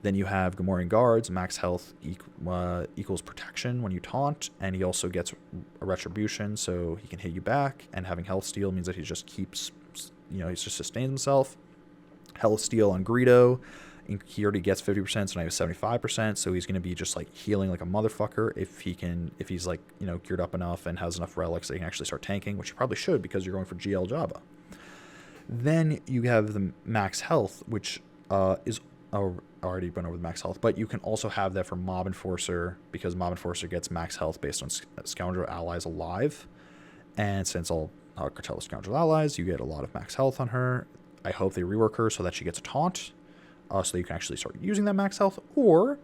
Then you have Gamorrean guards, max health equals protection when you taunt, and he also gets a retribution, so he can hit you back. And having health steal means that he just keeps, he's just sustains himself. Health steal on Greedo, he already gets 50%, so now he has 75%, so he's going to be just like healing like a motherfucker if he's like, geared up enough and has enough relics that he can actually start tanking, which he probably should because you're going for GL Jabba. Then you have the max health, which is already went over the max health, but you can also have that for Mob Enforcer, because Mob Enforcer gets max health based on scoundrel allies alive, and since all Cartel scoundrel allies, you get a lot of max health on her. I hope they rework her so that she gets a taunt, so you can actually start using that max health, or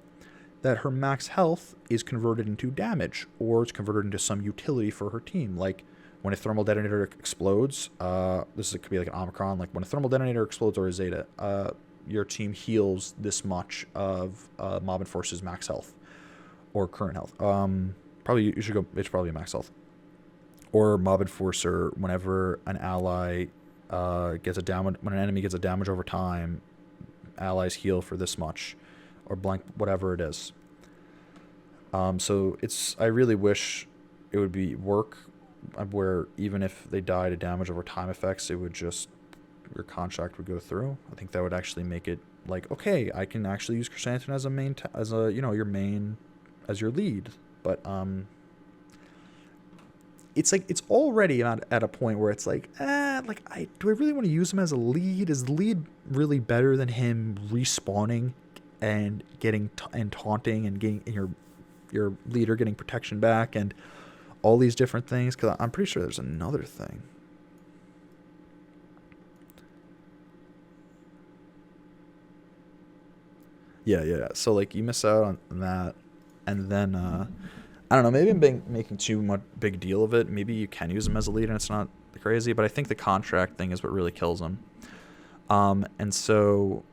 that her max health is converted into damage, or it's converted into some utility for her team, like when a thermal detonator explodes. Could be like an Omicron, like when a thermal detonator explodes, or a Zeta, your team heals this much of Mob Enforcer's max health or current health. It's probably a max health. Or Mob Enforcer, whenever an ally gets a damage, when an enemy gets a damage over time, allies heal for this much, or blank, whatever it is. So I really wish it would be work where even if they die to damage over time effects, it would just, your contract would go through. I think that would actually make it like, okay, I can actually use Krrsantan as your main, as your lead. But it's like, it's already at a point where it's like, do I really want to use him as a lead? Is the lead really better than him respawning and getting and taunting and getting your leader getting protection back and all these different things? Because I'm pretty sure there's another thing. Yeah. So like you miss out on that, and then I don't know. Maybe I'm making too much big deal of it. Maybe you can use him as a leader, and it's not crazy. But I think the contract thing is what really kills him. And so,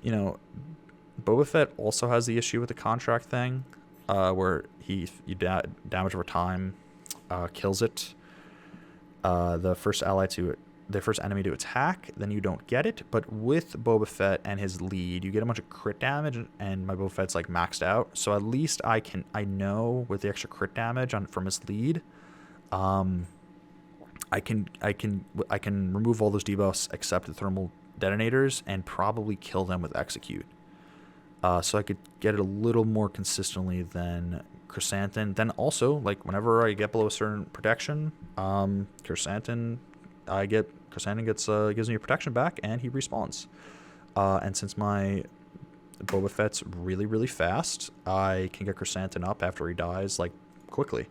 Boba Fett also has the issue with the contract thing, where damage over time kills it. The first enemy to attack, then you don't get it. But with Boba Fett and his lead, you get a bunch of crit damage, and my Boba Fett's like maxed out. So at least I know with the extra crit damage from his lead, I can remove all those debuffs except the thermal detonators and probably kill them with execute. So I could get it a little more consistently than Krrsantan. Then also, like, whenever I get below a certain protection, Krrsantan gives me a protection back, and he respawns. And since my Boba Fett's really, really fast, I can get Krrsantan up after he dies, like, quickly.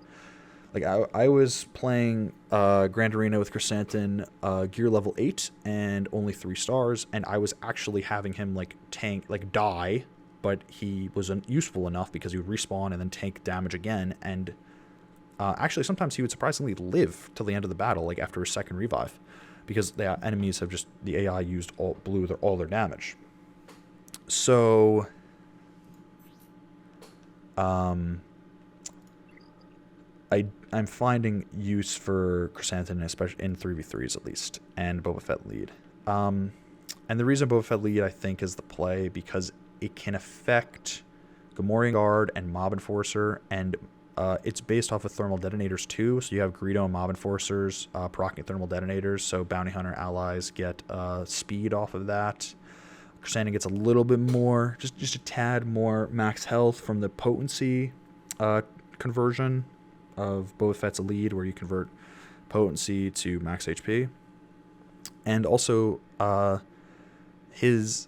Like I was playing Grand Arena with Krrsantan, gear level 8 and only 3 stars, and I was actually having him like tank, like die, but he was useful enough because he would respawn and then tank damage again, and actually sometimes he would surprisingly live till the end of the battle, like after his second revive, because the enemies have just, the AI used all their damage. So I'm finding use for Krrsantan, especially in 3v3s at least, and Boba Fett lead. And the reason Boba Fett lead, I think, is the play because it can affect Gamorrean Guard and Mob Enforcer, and it's based off of thermal detonators too. So you have Greedo and Mob Enforcers proccing thermal detonators, so Bounty Hunter allies get speed off of that. Krrsantan gets a little bit more, just a tad more max health from the potency conversion of Boba Fett's lead, where you convert potency to max HP. And also, his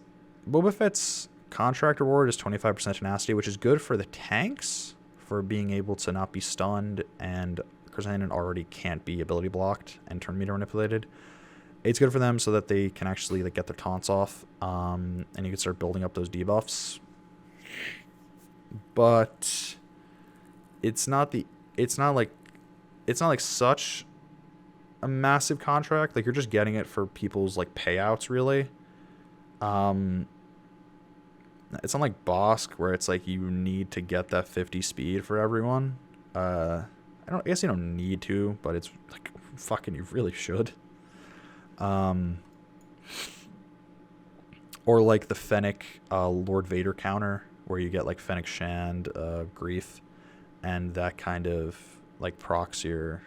Boba Fett's contract reward is 25% tenacity, which is good for the tanks for being able to not be stunned, and Krrsantan already can't be ability blocked and turn meter manipulated. It's good for them so that they can actually like get their taunts off, and you can start building up those debuffs. But it's not like such a massive contract. Like, you're just getting it for people's like payouts, really. It's unlike Bosk, where it's like you need to get that 50 speed for everyone. I guess you don't need to, but it's like fucking you really should. Or like the Fennec Lord Vader counter, where you get like Fennec Shand, Grief, and that kind of like procs your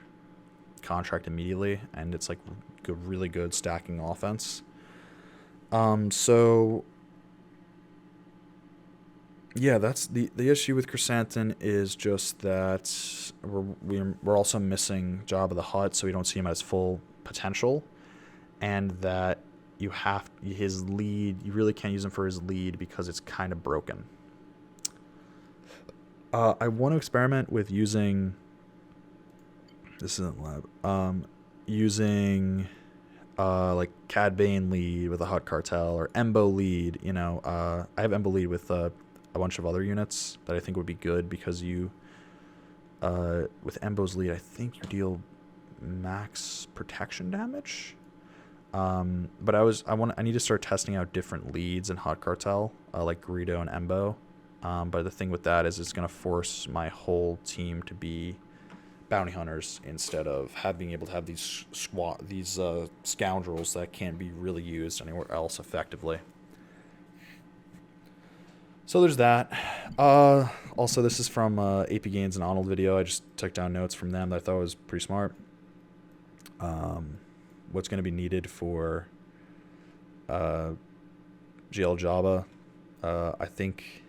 contract immediately, and it's like really good stacking offense. So yeah, that's the issue with Krrsantan, is just that we're also missing Jabba the Hutt, so we don't see him at his full potential, and that his lead, you really can't use him for his lead because it's kind of broken. I want to experiment with using, this isn't lab, using like Cad Bane lead with a Hutt Cartel, or Embo lead. You know, I have Embo lead with a bunch of other units that I think would be good, because you with Embo's lead, I think you deal max protection damage. But I need to start testing out different leads in Hutt Cartel, like Greedo and Embo. But the thing with that is it's going to force my whole team to be bounty hunters instead of being able to have these scoundrels that can't be really used anywhere else effectively. So there's that. Also, this is from AP Gains and Arnold video. I just took down notes from them that I thought was pretty smart. What's going to be needed for GL Jabba? I think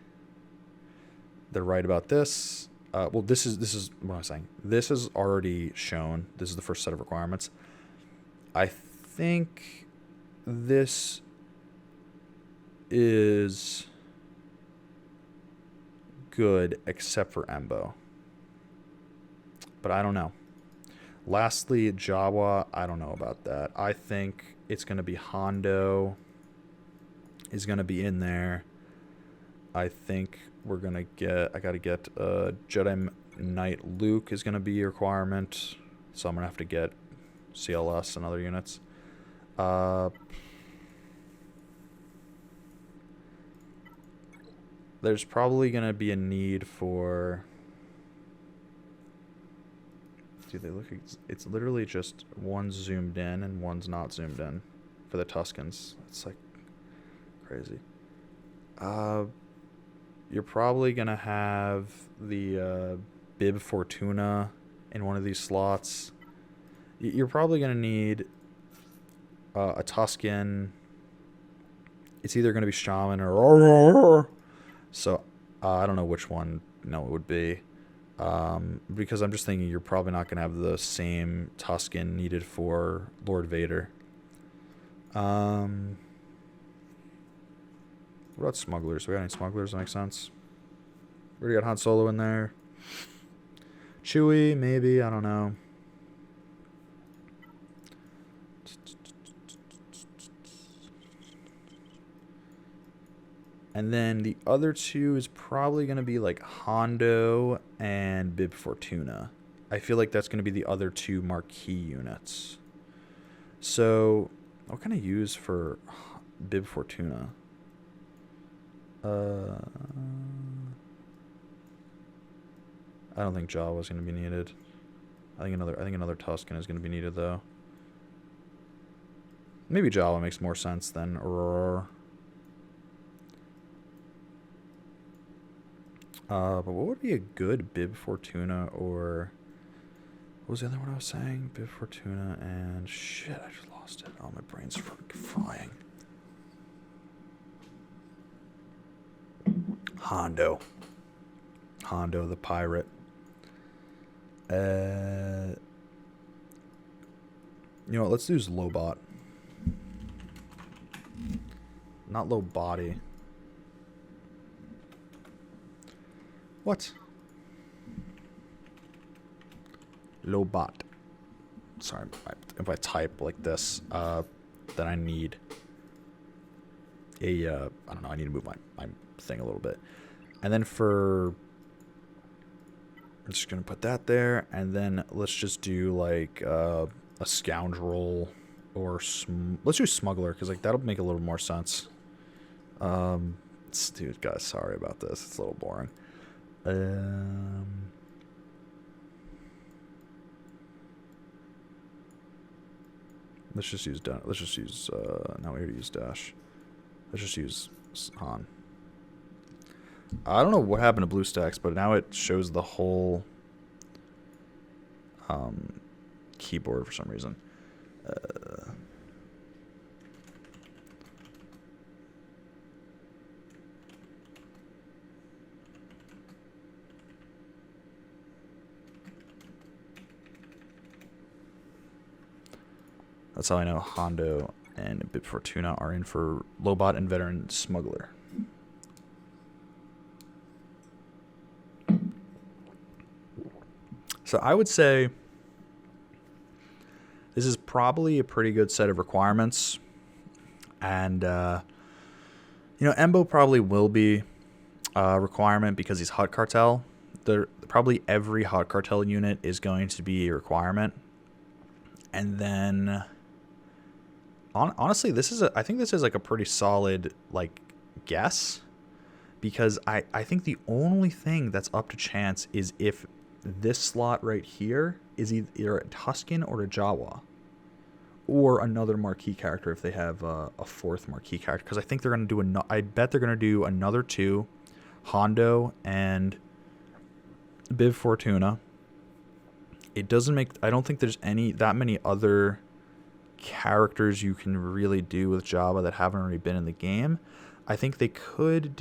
they're right about this. Well, this is what I'm saying. This is already shown. This is the first set of requirements. I think this is good except for Embo, but I don't know. Lastly, Jawa, I don't know about that. I think it's going to be Hondo is going to be in there. I think we're going to get, I got to get Jedi Knight Luke is going to be a requirement, so I'm going to have to get CLS and other units. There's probably going to be a need for... Dude, they look... It's literally just one's zoomed in and one's not zoomed in for the Tuskens. It's like crazy. You're probably going to have the Bib Fortuna in one of these slots. You're probably going to need a Tusken. It's either going to be Shaman or... So, I don't know which one it would be. Because I'm just thinking you're probably not going to have the same Tusken needed for Lord Vader. What about smugglers? We got any smugglers that make sense? We already got Han Solo in there. Chewy, maybe, I don't know. And then the other two is probably going to be like Hondo and Bib Fortuna. I feel like that's going to be the other two marquee units. So, what can I use for Bib Fortuna? I don't think Jawa is going to be needed. I think another Tuscan is going to be needed though. Maybe Jawa makes more sense than Aurora. But what would be a good Bib Fortuna or... What was the other one I was saying? Bib Fortuna and... Shit, I just lost it. Oh, my brain's frying. Hondo the pirate. You know what? Let's use Lobot. Not low body. What? Lobot. Sorry, if I type like this, then I need a, I don't know, I need to move my thing a little bit. And then I'm just going to put that there, and then let's just do like a scoundrel or let's do smuggler, because like that'll make a little more sense. Dude, guys, sorry about this. It's a little boring. Let's just use now we already use Dash. Let's just use Han. I don't know what happened to BlueStacks, but now it shows the whole keyboard for some reason. That's how I know Hondo and Bib Fortuna are in for Lobot and Veteran Smuggler. So I would say this is probably a pretty good set of requirements. And, Embo probably will be a requirement because he's Hut Cartel. Probably every Hut Cartel unit is going to be a requirement. And then... honestly, I think this is like a pretty solid like guess, because I think the only thing that's up to chance is if this slot right here is either a Tuscan or a Jawa, or another marquee character if they have a fourth marquee character. Because I think they're gonna do I bet they're gonna do another two, Hondo and Bib Fortuna. It doesn't make... I don't think there's that many other characters you can really do with Jabba that haven't already been in the game. I think they could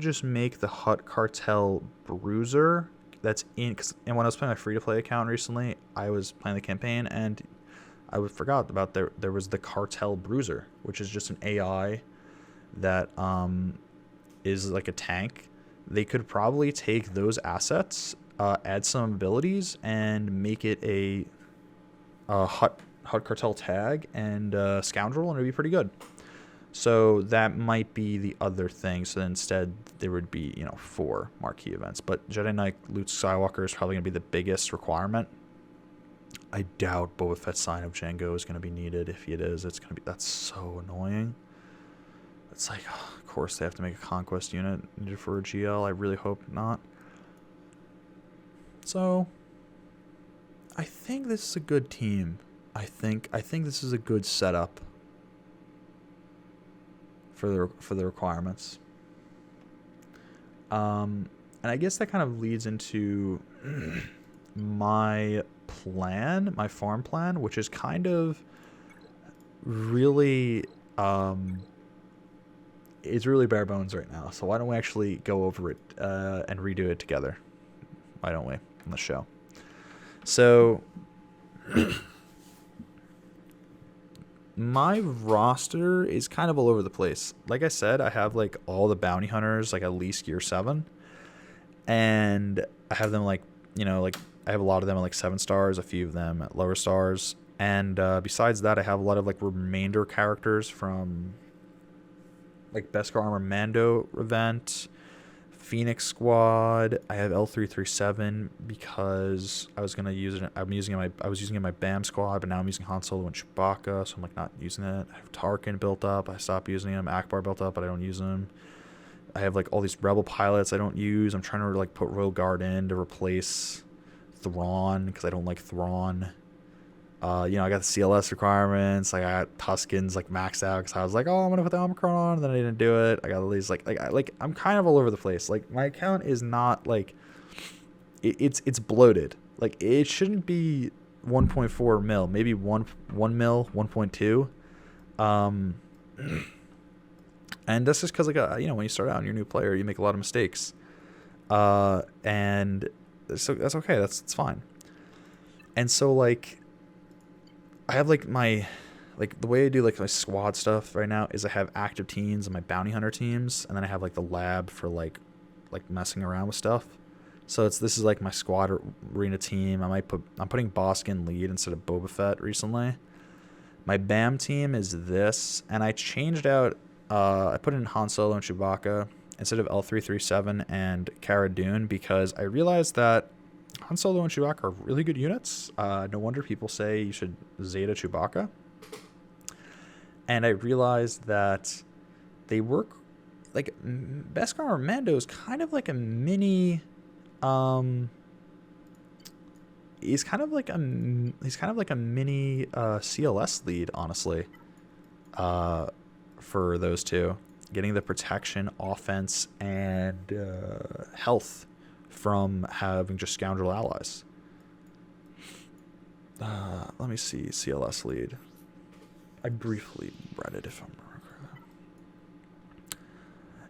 just make the Hut Cartel Bruiser that's in... and when I was playing my free-to-play account recently, I was playing the campaign, and I forgot about there was the Cartel Bruiser, which is just an AI that is like a tank. They could probably take those assets, add some abilities, and make it a Hut Cartel tag and Scoundrel, and it'd be pretty good. So that might be the other thing. So instead, there would be 4 marquee events. But Jedi Knight Luke Skywalker is probably gonna be the biggest requirement. I doubt Boba Fett's Sign of Jango is gonna be needed. If it is, that's so annoying. It's like, of course they have to make a conquest unit needed for a GL. I really hope not. So I think this is a good team. I think this is a good setup for the requirements. And I guess that kind of leads into my farm plan, which is kind of really it's really bare bones right now. So why don't we actually go over it and redo it together? Why don't we on the show? So my roster is kind of all over the place. Like I said, I have like all the bounty hunters like at least gear 7, and I have them like, like I have a lot of them at like 7 stars, a few of them at lower stars. And besides that, I have a lot of like remainder characters from like Beskar Armor Mando event, Phoenix Squad. I have L337 because I was gonna use it. I was using it in my BAM squad, but now I'm using Han Solo and Chewbacca, so I'm like not using it. I have Tarkin built up. I stopped using him. Akbar built up, but I don't use him. I have like all these Rebel pilots I don't use. I'm trying to like put Royal Guard in to replace Thrawn because I don't like Thrawn. I got the CLS requirements. Like I got Tuskens like maxed out because I was like, oh, I'm gonna put the Omicron on, and then I didn't do it. I got all these I'm kind of all over the place. Like my account is not like it's bloated. Like it shouldn't be 1.4 mil, maybe 1 mil, 1.2. And that's just because when you start out and you're a new player, you make a lot of mistakes. And so that's okay. That's fine. And so like. I have like the way I do like my squad stuff right now is I have active teams and my bounty hunter teams, and then I have like the lab for like messing around with stuff. So this is like my squad arena team. I'm putting Boskin lead instead of Boba Fett recently. My BAM team is this, and I changed out. I put in Han Solo and Chewbacca instead of L337 and Cara Dune because I realized that Han Solo and Chewbacca are really good units. No wonder people say you should Zeta Chewbacca. And I realized that they work like Beskar Mando is kind of like a mini. He's kind of like a mini CLS lead, honestly. For those two, getting the protection, offense, and health from having just scoundrel allies. Let me see. CLS lead. I briefly read it if I'm wrong.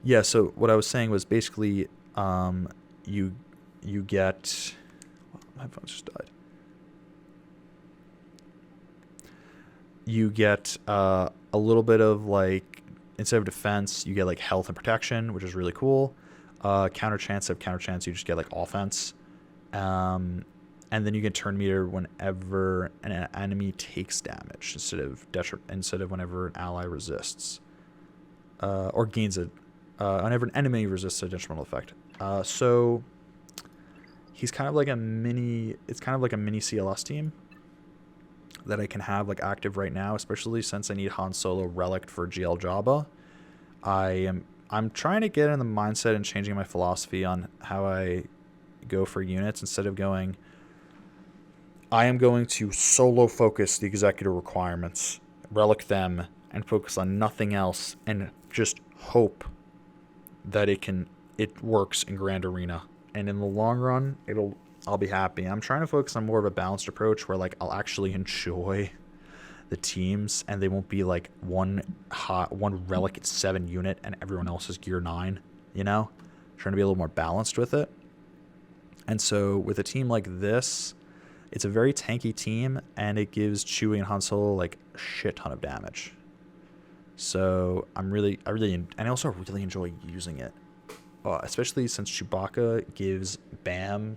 Yeah, so what I was saying was basically you get... My phone just died. You get a little bit of like, instead of defense, you get like health and protection, which is really cool. Counter chance, you just get like offense. And then you get turn meter whenever an enemy takes damage instead of whenever an ally resists. Or gains it. Whenever an enemy resists a detrimental effect. So he's kind of like a mini CLS team that I can have like active right now, especially since I need Han Solo relic for GL Jabba. I'm trying to get in the mindset and changing my philosophy on how I go for units instead of going, I am going to solo focus the executor requirements, relic them, and focus on nothing else, and just hope that it works in Grand Arena. And in the long run, I'll be happy. I'm trying to focus on more of a balanced approach where like I'll actually enjoy the teams, and they won't be like one relic at 7 unit and everyone else is gear 9, trying to be a little more balanced with it. And so with a team like this, it's a very tanky team, and it gives Chewie and Han Solo like a shit ton of damage. So I also really enjoy using it, especially since Chewbacca gives BAM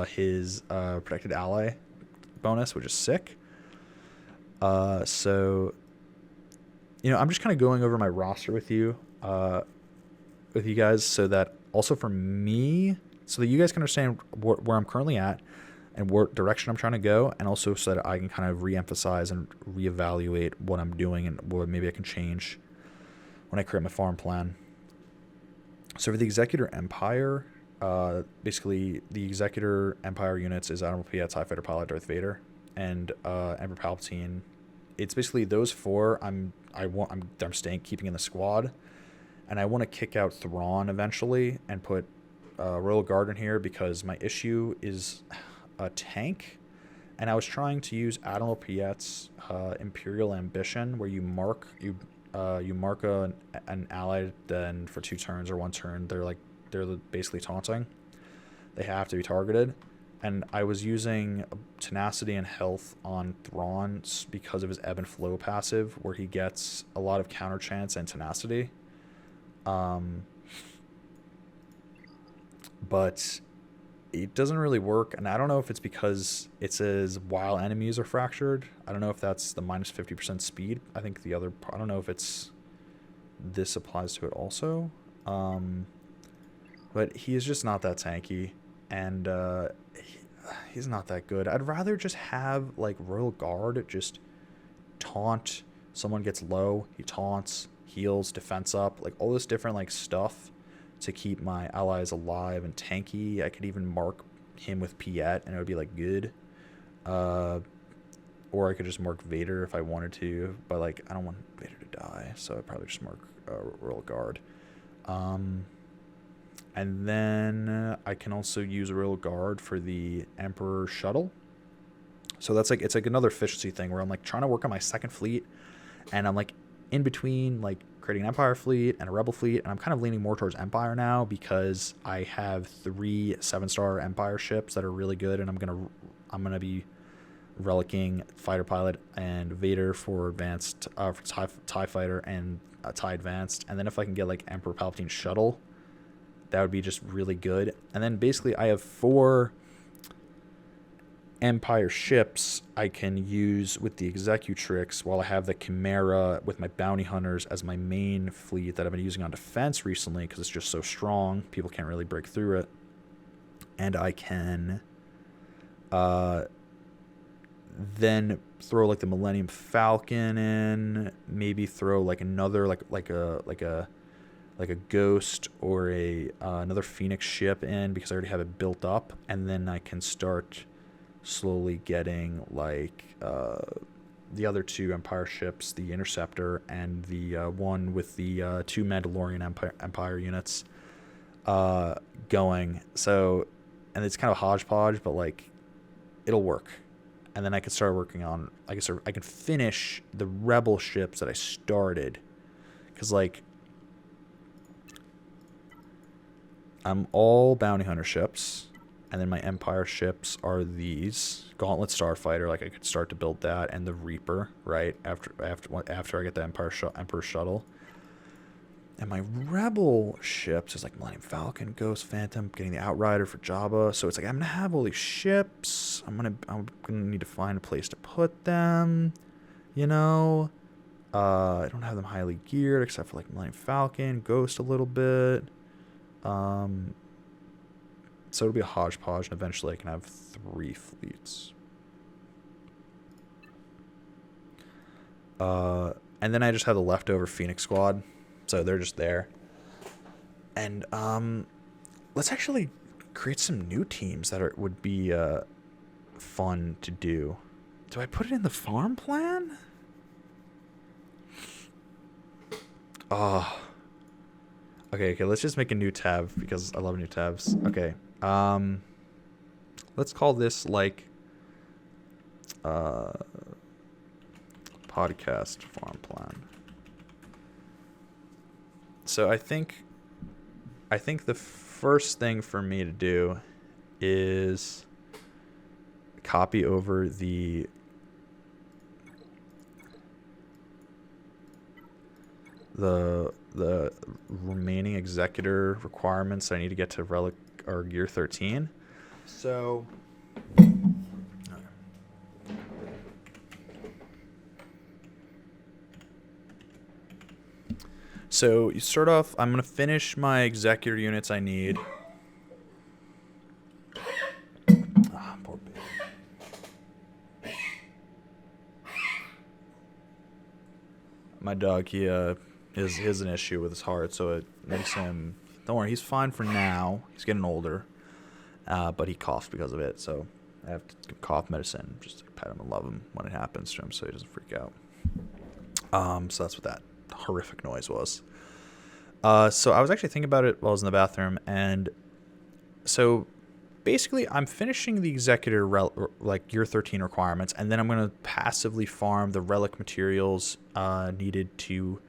his protected ally bonus, which is sick. So, I'm just kind of going over my roster with you guys, so that also for me, so that you guys can understand where I'm currently at and what direction I'm trying to go, and also so that I can kind of re-emphasize and reevaluate what I'm doing and what maybe I can change when I create my farm plan. So for the Executor Empire, basically the Executor Empire units is Admiral Piet, TIE Fighter Pilot, Darth Vader, and Emperor Palpatine. It's basically those 4 I'm keeping in the squad, and I want to kick out Thrawn eventually and put Royal Guard in here because my issue is a tank, and I was trying to use Admiral Piet's Imperial Ambition, where you mark an ally, then for 2 turns or 1 turn they're basically taunting. They have to be targeted. And I was using tenacity and health on Thrawn because of his ebb and flow passive, where he gets a lot of counter chance and tenacity. But it doesn't really work, and I don't know if it's because it says while enemies are fractured. I don't know if that's the minus 50% speed. I think the other, I don't know if it's, this applies to it also. But he is just not that tanky, and he's not that good. I'd rather just have, like, Royal Guard just taunt. Someone gets low, he taunts, heals, defense up, like, all this different, like, stuff to keep my allies alive and tanky. I could even mark him with Piet, and it would be, like, good. Or I could just mark Vader if I wanted to, but, like, I don't want Vader to die, so I'd probably just mark Royal Guard. And then I can also use Royal Guard for the Emperor Shuttle. So that's like, it's like another efficiency thing where I'm like trying to work on my second fleet, and I'm like in between like creating an Empire fleet and a Rebel fleet, and I'm kind of leaning more towards Empire now because I have 3 7-star Empire ships that are really good, and I'm gonna be relicking Fighter Pilot and Vader for advanced for TIE Fighter and TIE Advanced, and then if I can get like Emperor Palpatine Shuttle, that would be just really good. And then basically I have 4 Empire ships I can use with the Executrix, while I have the Chimera with my Bounty Hunters as my main fleet that I've been using on defense recently because it's just so strong. People can't really break through it. And I can then throw like the Millennium Falcon in, maybe throw like another like a Ghost or another Phoenix ship in because I already have it built up, and then I can start slowly getting like the other 2 Empire ships, the Interceptor and the one with the 2 Mandalorian Empire units going. So, and it's kind of hodgepodge, but like it'll work. And then I can start working on, I can finish the Rebel ships that I started, because like I'm all Bounty Hunter ships, and then my Empire ships are these Gauntlet Starfighter. Like I could start to build that, and the Reaper right after I get the Emperor Shuttle. And my Rebel ships is like Millennium Falcon, Ghost, Phantom, getting the Outrider for Jabba. So it's like I'm gonna have all these ships. I'm gonna need to find a place to put them. You know, I don't have them highly geared except for like Millennium Falcon, Ghost a little bit. So it'll be a hodgepodge, and eventually I can have 3 fleets. And then I just have the leftover Phoenix squad, so they're just there. And let's actually create some new teams that would be fun to do. Do I put it in the farm plan? Oh. Okay, let's just make a new tab because I love new tabs. Okay. Let's call this like podcast farm plan. So I think the first thing for me to do is copy over the remaining executor requirements I need to get to Relic or Gear 13. So you start off, I'm going to finish my executor units I need. Poor baby. My dog, he has an issue with his heart, so it makes him, don't worry, he's fine for now. He's getting older, but he coughs because of it, so I have to give cough medicine, just to pet him and love him when it happens to him so he doesn't freak out. So that's what that horrific noise was. So I was actually thinking about it while I was in the bathroom, and so basically I'm finishing the executor like Gear 13 requirements, and then I'm going to passively farm the relic materials needed to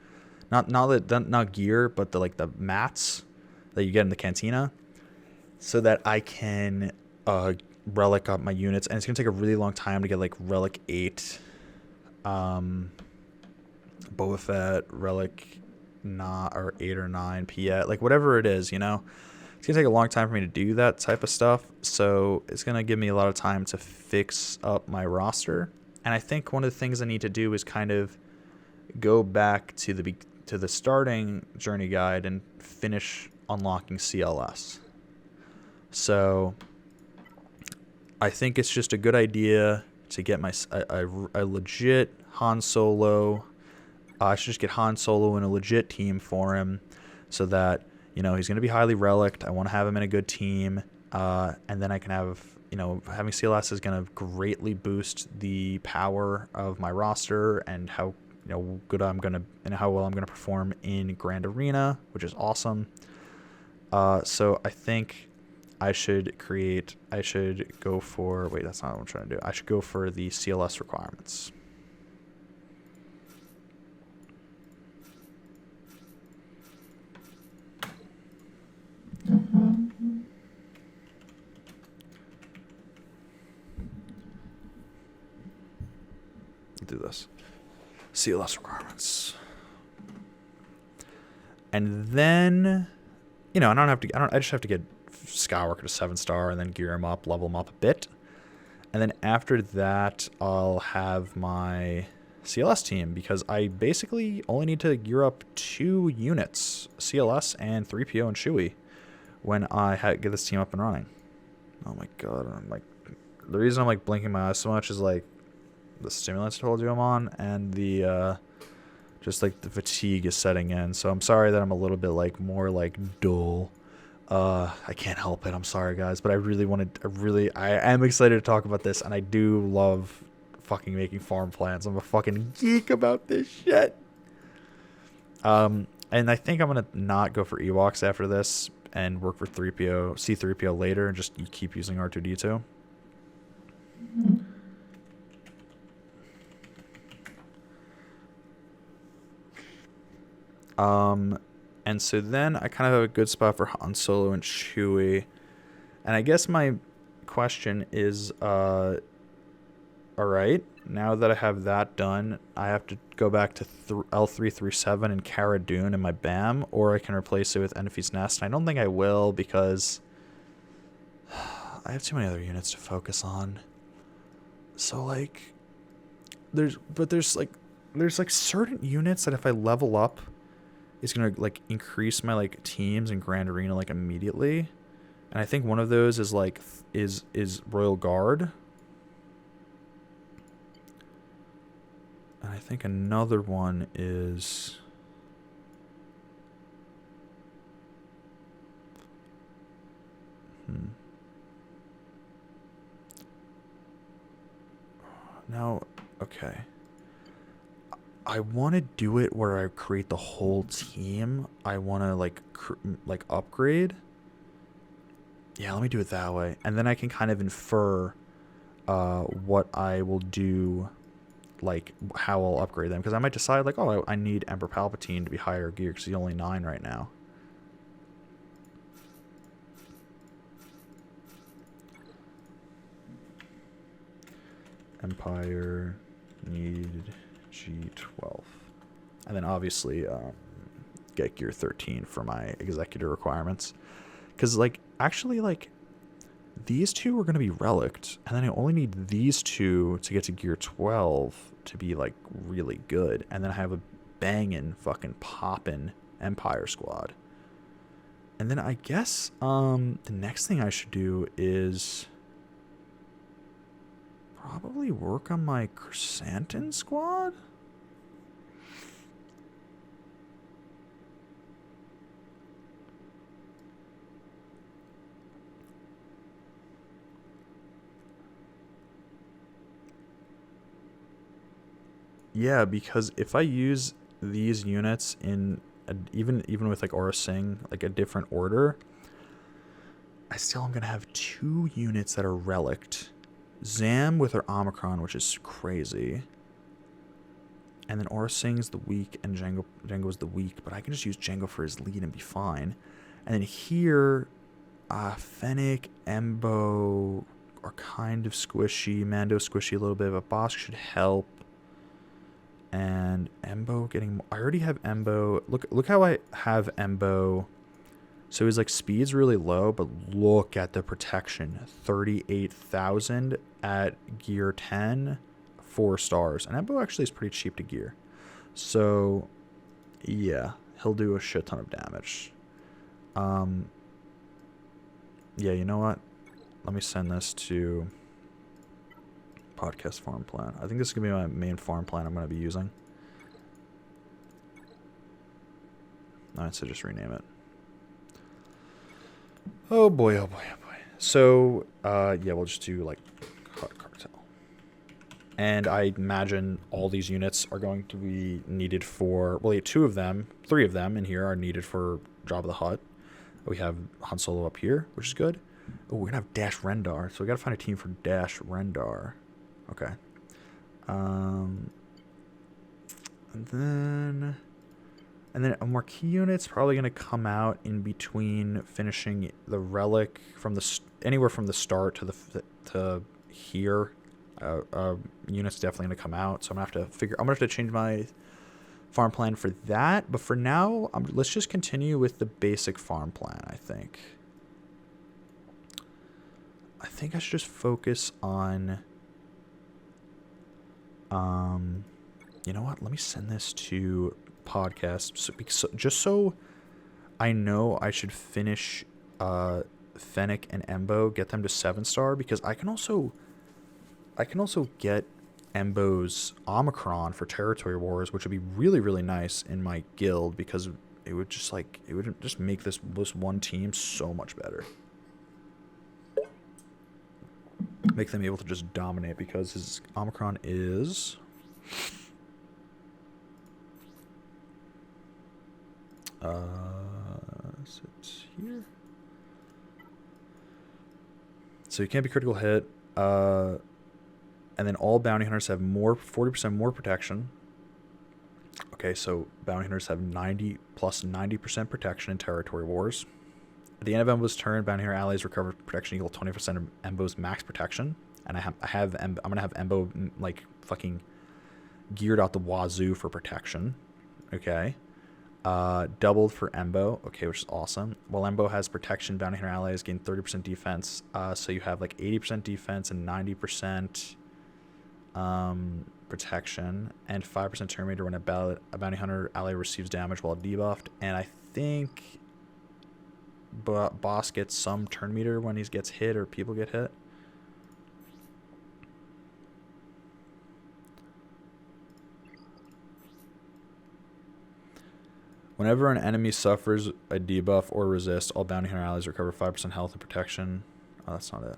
not gear, but the mats that you get in the cantina, so that I can relic up my units. And it's going to take a really long time to get like relic 8 Boba Fett, relic or 8 or 9 Piet, like whatever it is, you know. it's going to take a long time for me to do that type of stuff. So it's going to give me a lot of time to fix up my roster. And I think one of the things I need to do is kind of go back to the starting journey guide and finish unlocking CLS. So I think it's just a good idea to get a legit Han Solo. I should just get Han Solo in a legit team for him so that, you know, he's going to be highly relict. I want to have him in a good team. And then I can have, you know, having CLS is going to greatly boost the power of my roster and how, you know, good I'm going to, and how well I'm going to perform in Grand Arena, which is awesome. So I think I should go for, wait, that's not what I'm trying to do. I should go for the CLS requirements. Do this. CLS requirements. And then, you know, I just have to get Skywalker to 7-star and then gear him up, level him up a bit. And then after that, I'll have my CLS team because I basically only need to gear up 2 units, CLS and 3PO and Chewie, when I get this team up and running. Oh my god, I'm like, the reason I'm like blinking my eyes so much is like the stimulants I told you I'm on, and the just like the fatigue is setting in. So I'm sorry that I'm a little bit like more like dull. I can't help it. I'm sorry, guys, but I am excited to talk about this, and I do love fucking making farm plans. I'm a fucking geek about this shit. And I think I'm gonna not go for Ewoks after this and work for C3PO later, and just keep using R2D2. And so then I kind of have a good spot for Han Solo and Chewie. And I guess my question is, all right, now that I have that done, I have to go back to L337 and Cara Dune in my BAM, or I can replace it with Enfi's Nest. And I don't think I will because I have too many other units to focus on. So like, there's certain units that if I level up, it's gonna like increase my like teams in Grand Arena like immediately, and I think one of those is like is Royal Guard, and I think another one is now okay. I want to do it where I create the whole team. I want to like upgrade. Yeah, let me do it that way. And then I can kind of infer what I will do, like how I'll upgrade them. Because I might decide like, oh, I need Emperor Palpatine to be higher gear because he's only 9 right now. Empire need G12, and then obviously get gear 13 for my executor requirements, because like actually like these 2 are going to be relict, and then I only need these 2 to get to gear 12 to be like really good, and then I have a banging fucking poppin' Empire squad. And then I guess the next thing I should do is probably work on my Krrsantan squad. Yeah, because if I use these units in even with like Aura Singh, like a different order, I still am gonna have 2 units that are relict. Zam with her Omicron, which is crazy. And then Aura Singh's the weak and Django's the weak, but I can just use Django for his lead and be fine. And then here, Fennec, Embo are kind of squishy. Mando squishy a little bit, but Bosk should help. And Embo getting... I already have Embo. Look how I have Embo So his like speed's really low, but look at the protection. 38,000 at gear 10, 4 stars. And Embo actually is pretty cheap to gear. So yeah, he'll do a shit ton of damage. Yeah, you know what? Let me send this to podcast farm plan. I think this is gonna be my main farm plan I'm gonna be using. Alright, so just rename it. Oh boy, oh boy, oh boy. So, yeah, we'll just do, like, cartel. And I imagine all these units are going to be needed for... Well, yeah, 3 of them in here are needed for Jabba the Hutt. We have Han Solo up here, which is good. Oh, we're going to have Dash Rendar. So we got to find a team for Dash Rendar. Okay. And then a Marquee unit's probably going to come out in between finishing the Relic from anywhere from the start to here. Unit's definitely going to come out, so I'm going to have to change my farm plan for that. But for now, let's just continue with the basic farm plan, I think. I think I should just focus on... you know what? Let me send this to podcast, just so I know I should finish Fennec and Embo, get them to 7-star, because I can also get Embo's Omicron for Territory Wars, which would be really, really nice in my guild, because it would just make this one team so much better. Make them able to just dominate, because his Omicron is... is it here? So you can't be critical hit. And then all bounty hunters have 40% more protection. Okay, so bounty hunters have 90% protection in Territory Wars. At the end of Embo's turn, bounty hunter allies recover protection equal to 20% of Embo's max protection. And I'm gonna have Embo like fucking geared out the wazoo for protection. Okay. Doubled for Embo, okay, which is awesome. While Embo has protection, bounty hunter allies gain 30% defense. So you have like 80% defense and 90% protection, and 5% turn meter when a bounty hunter ally receives damage while debuffed. And I think boss gets some turn meter when he gets hit or people get hit. Whenever an enemy suffers a debuff or resist, all bounty hunter allies recover 5% health and protection. Oh, that's not it.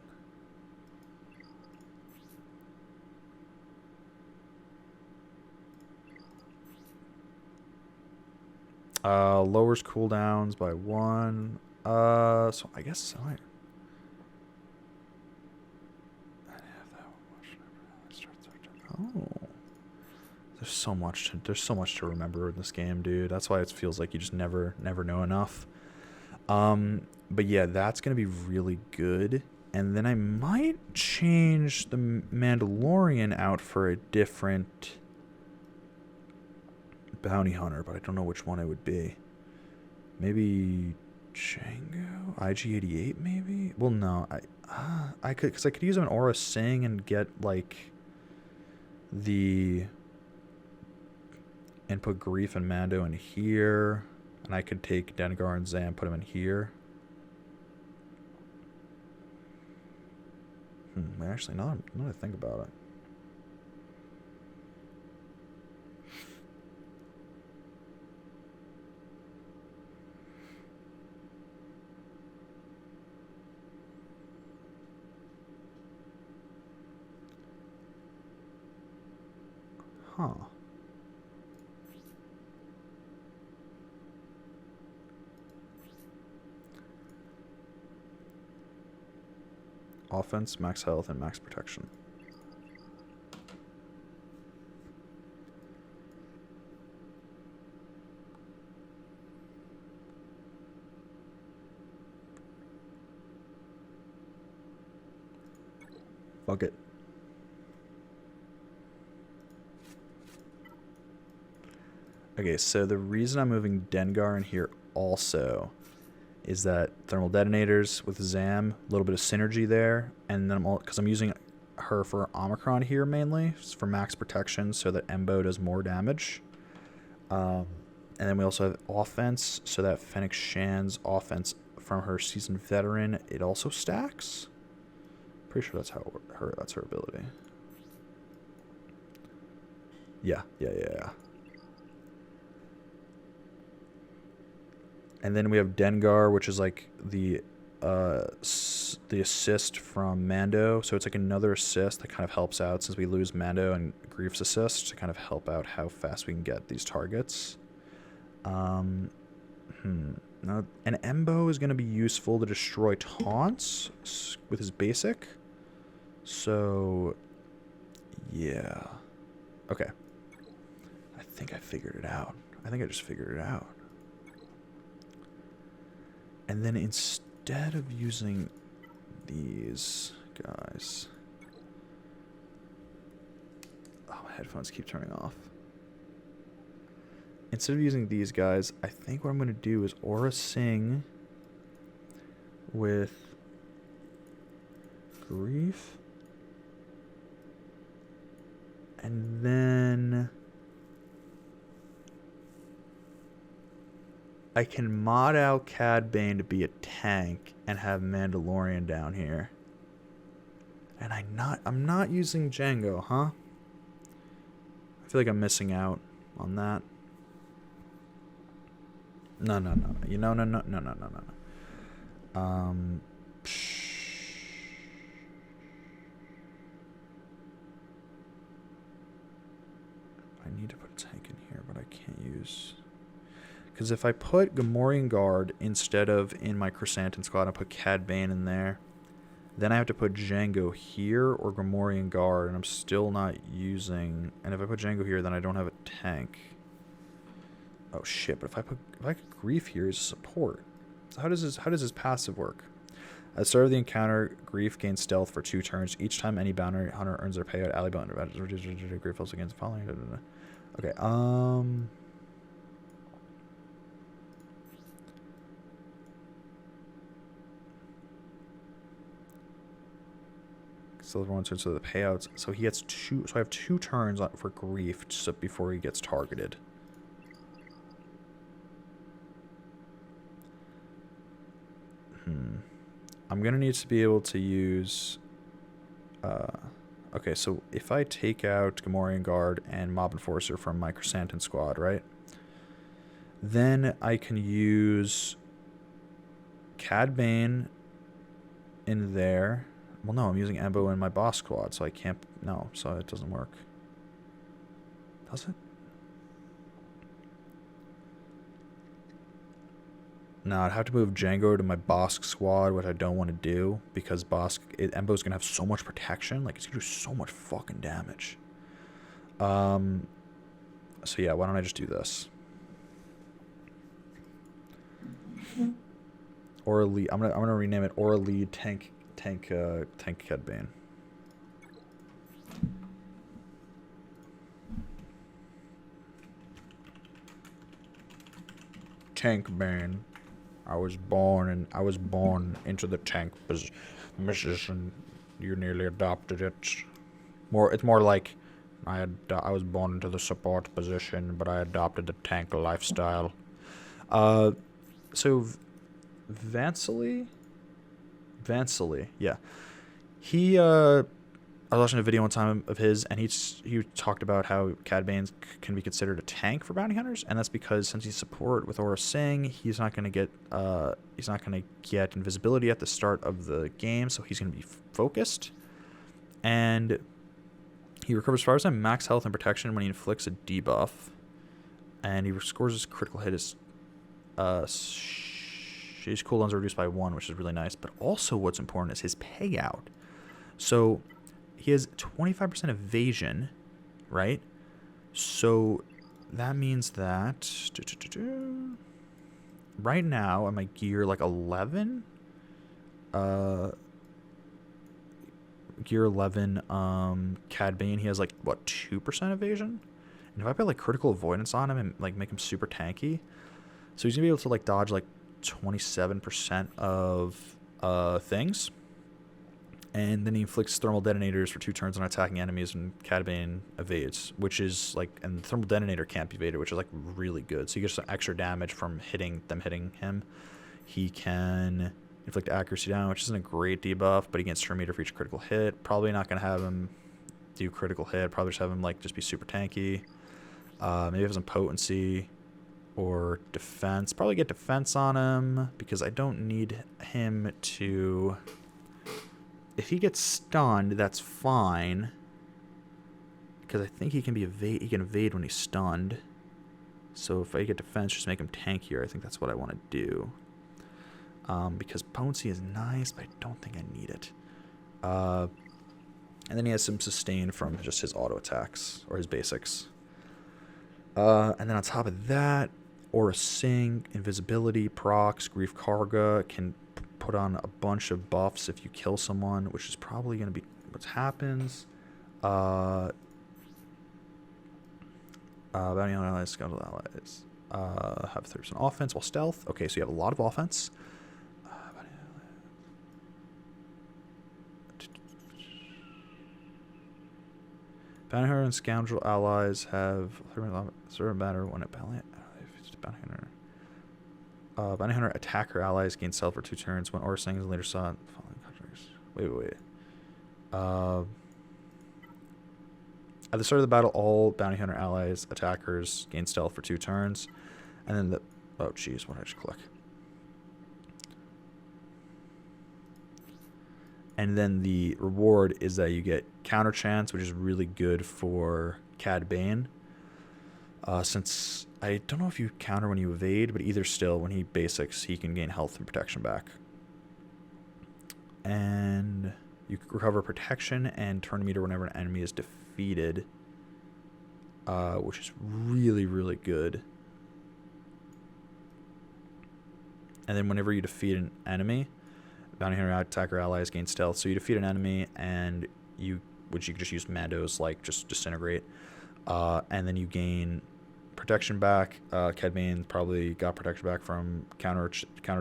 Lowers cooldowns by 1. So I guess I have that much. Oh. There's so much to remember in this game, dude. That's why it feels like you just never know enough. But yeah, that's gonna be really good. And then I might change the Mandalorian out for a different bounty hunter, but I don't know which one it would be. Maybe Django? IG-88 maybe? Well, no, I could use an Aura Sing and get like and put Grief and Mando in here, and I could take Dengar and Zan, put them in here. Actually, now that I think about it. Huh. Offense, max health, and max protection. Fuck it. Okay, so the reason I'm moving Dengar in here also is that thermal detonators with Zam, a little bit of synergy there, and then because I'm using her for Omicron here mainly, for max protection so that Embo does more damage. And then we also have offense, so that Fennec Shan's offense from her seasoned veteran, it also stacks. Pretty sure that's that's her ability. Yeah. And then we have Dengar, which is like the assist from Mando. So it's like another assist that kind of helps out since we lose Mando and Grief's assist to kind of help out how fast we can get these targets. Now, and Embo is going to be useful to destroy taunts with his basic. So, yeah. Okay. I think I figured it out. I think I just figured it out. And then instead of using these guys... Oh, my headphones keep turning off. Instead of using these guys, I think what I'm going to do is Aura Sing with Grief. And then I can mod out Cad Bane to be a tank and have Mandalorian down here. And I'm not using Django, huh? I feel like I'm missing out on that. No. You know, no. I need to put a tank in here, but I can't use... Because if I put Gamorrean Guard instead of in my Krrsantan squad, I put Cad Bane in there, then I have to put Django here or Gamorrean Guard, and I'm still not using... And if I put Django here, then I don't have a tank. Oh shit! But if I put Grief here as support, so how does his passive work? At the start of the encounter, Grief gains stealth for 2 turns. Each time any bounty hunter earns their payout, ally bounty Grief also gains the following. Okay. So everyone turns to the payouts. So he gets 2. So I have 2 turns for Grief just before he gets targeted. I'm gonna need to be able to use... okay, so if I take out Gamorrean Guard and Mob Enforcer from my Krrsantan squad, right? Then I can use Cad Bane in there. Well, no, I'm using Embo in my boss squad, so I can't... No, so it doesn't work. Does it? No, I'd have to move Django to my Bosk squad, which I don't want to do, because Embo's going to have so much protection. Like, it's going to do so much fucking damage. So yeah, why don't I just do this? Aura Lead. I'm gonna rename it Aura Lead Tank Cad Bane. Tank Bane. I was born into the tank position. You nearly adopted it. It's more like I was born into the support position, but I adopted the tank lifestyle. So Vansily, yeah. I was watching a video one time of his, and he talked about how Cad Bane can be considered a tank for bounty hunters, and that's because since he's support with Aura Sing, he's not going to get invisibility at the start of the game, so he's going to be focused, and he recovers 5% max health and protection when he inflicts a debuff, and he scores his critical hit his cooldowns are reduced by 1, which is really nice. But also, what's important is his payout. So he has 25% evasion, right? So that means that right now am I gear like 11? Gear 11, Cad Bane, he has like what, 2% evasion? And if I put like critical avoidance on him and like make him super tanky, so he's gonna be able to like dodge like 27% of things. And then he inflicts thermal detonators for 2 turns on attacking enemies, and Cad Bane evades, which is like, and the thermal detonator can't be evaded, which is like really good. So he gets some extra damage from hitting him. He can inflict accuracy down, which isn't a great debuff, but he gets turn meter for each critical hit. Probably not going to have him do critical hit. Probably just have him like just be super tanky. Maybe have some potency or defense. Probably get defense on him because I don't need him to. If he gets stunned, that's fine. Because I think he can evade when he's stunned. So if I get defense, just make him tankier. I think that's what I want to do. Because potency is nice, but I don't think I need it. And then he has some sustain from just his auto attacks, or his basics. And then on top of that, Aura Sing, Invisibility, Procs, Grief Karga can put on a bunch of buffs if you kill someone, which is probably going to be what happens. Bounty on allies, scoundrel allies. Have 30% offense while stealth. Okay, so you have a lot of offense. Bounty hunter and scoundrel allies have certain matter when a bounty hunter. Bounty hunter attacker allies gain stealth for 2 turns when Aura Sing is later sought. Wait. At the start of the battle, all bounty hunter allies attackers gain stealth for 2 turns, and then oh jeez, what did I just click? And then the reward is that you get counter chance, which is really good for Cad Bane. Since I don't know if you counter when you evade, but either still, when he basics, he can gain health and protection back. And you recover protection and turn meter whenever an enemy is defeated, which is really, really good. And then whenever you defeat an enemy, bounty hunter attacker allies gain stealth. So you defeat an enemy, and which you can just use Mandos, like just disintegrate, and then you gain protection back. Cad Bane probably got protection back from counter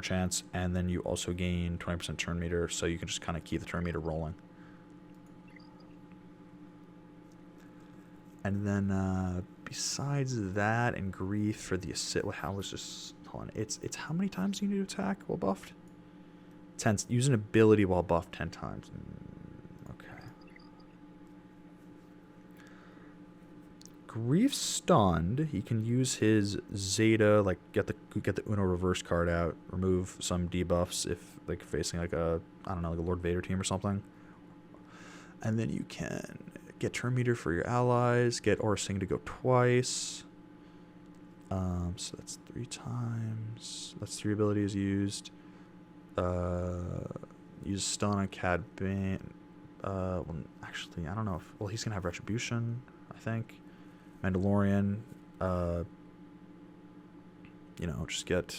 chance, and then you also gain 20% turn meter, so you can just kind of keep the turn meter rolling. And then besides that, and grief for the assist. How was just hold on? It's how many times you need to attack while buffed? 10. Use an ability while buffed 10 times. Okay. Grief stunned. He can use his Zeta, like get the Uno reverse card out, remove some debuffs if like facing like a like a Lord Vader team or something. And then you can get turn meter for your allies. Get Aura Sing to go twice. So that's 3 times. That's 3 abilities used. Use stun on Cad Bane. Well, actually, I don't know if. Well, he's gonna have retribution, I think. Mandalorian. Just get.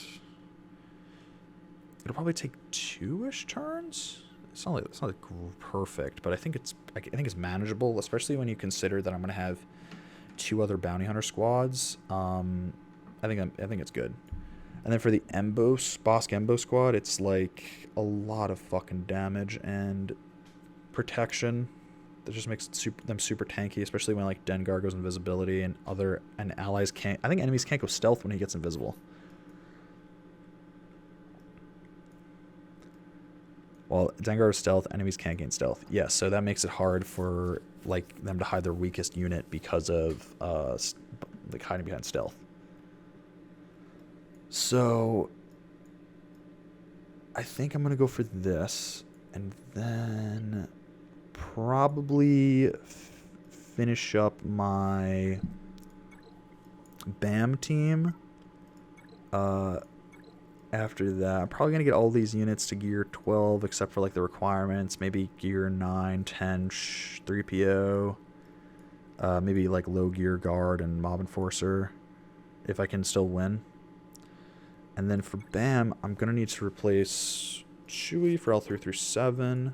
It'll probably take 2-ish turns. It's not like perfect, but I think it's manageable, especially when you consider that I'm gonna have 2 other bounty hunter squads. I think it's good. And then for the Bosk Embo squad, it's like a lot of fucking damage and protection. That just makes them super tanky, especially when like Dengar goes invisibility and allies can't. I think enemies can't go stealth when he gets invisible. Well, Dengar is stealth, enemies can't gain stealth. Yes, so that makes it hard for like them to hide their weakest unit because of like hiding behind stealth. So I think I'm going to go for this, and then probably finish up my BAM team. After that, I'm probably going to get all these units to gear 12, except for like the requirements. Maybe gear 9, 10, 3PO. Maybe like low gear guard and mob enforcer, if I can still win. And then for BAM, I'm going to need to replace Chewie for L3 through 7.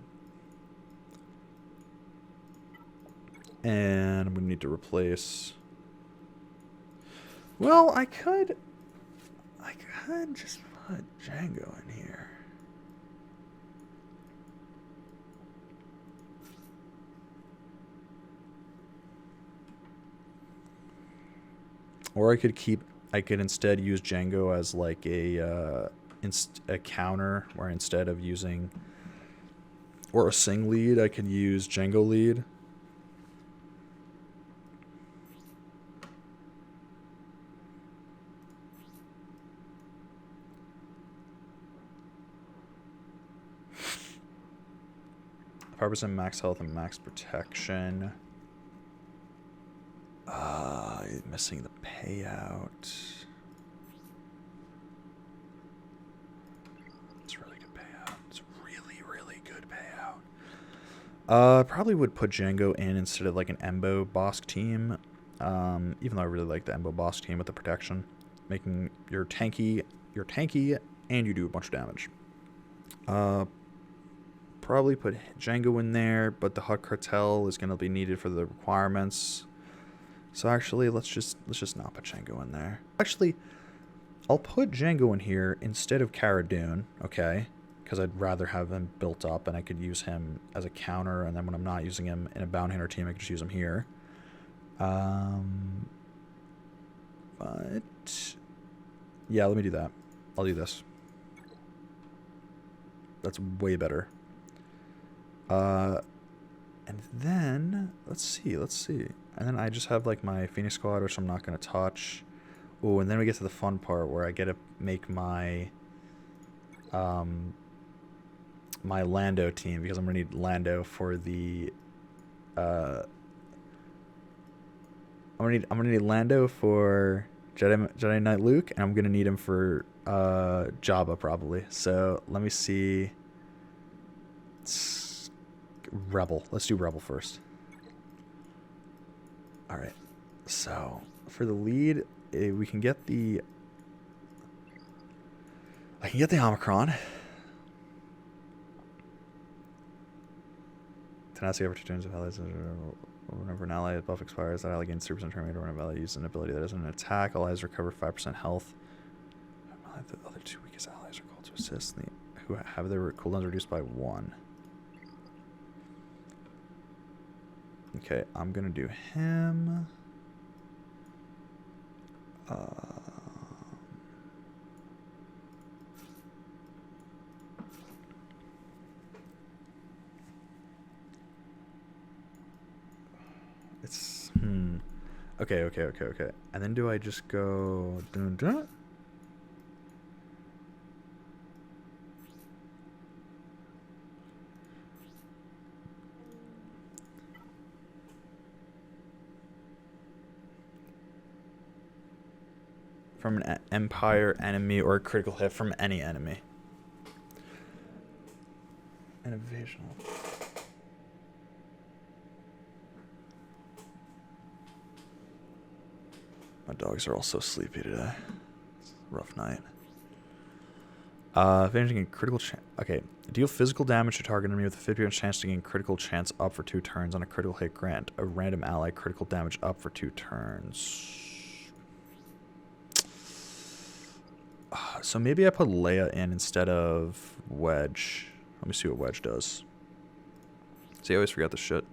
And I'm going to need to replace... Well, I could just... put Django in here. Or I could instead use Django as like a counter, where instead of using, or a sing lead, I could use Django lead. % max health and max protection. Missing the payout. It's really good payout. It's really, really good payout. Probably would put Django in instead of like an Embo Bosk team. Even though I really like the Embo Bosk team with the protection, making your tanky, and you do a bunch of damage. Probably put Django in there, but the Hut Cartel is going to be needed for the requirements. So actually, let's just not put Django in there. Actually, I'll put Django in here instead of Cara Dune, okay? Because I'd rather have him built up, and I could use him as a counter, and then when I'm not using him in a Bounty Hunter team, I could just use him here. But yeah, let me do that. I'll do this. That's way better. And then let's see. And then I just have like my Phoenix Squad, which I'm not gonna touch. Oh, and then we get to the fun part where I get to make my my Lando team, because I'm gonna need Lando for the I'm gonna need Lando for Jedi Knight Luke, and I'm gonna need him for Jabba probably. So let me see. Rebel. Let's do Rebel first. All right. So for the lead, we can get the. I can get the Omicron. Tenacity over 2 turns of allies. Whenever an ally buff expires, that ally gains 3% turn rate, or when an ally uses an ability that isn't an attack, allies recover 5% health. The other 2 weakest allies are called to assist, who have their cooldowns reduced by 1. Okay, I'm gonna do him. It's Okay. And then do I just go dun, dun? From an Empire enemy, or a critical hit from any enemy. An evasion. My dogs are all so sleepy today. It's a rough night. Advantage to gain critical chance. Okay. Deal physical damage to target enemy with a 50% chance to gain critical chance up for 2 turns. On a critical hit, grant a random ally critical damage up for 2 turns. So maybe I put Leia in instead of Wedge. Let me see what Wedge does. See, I always forget this shit.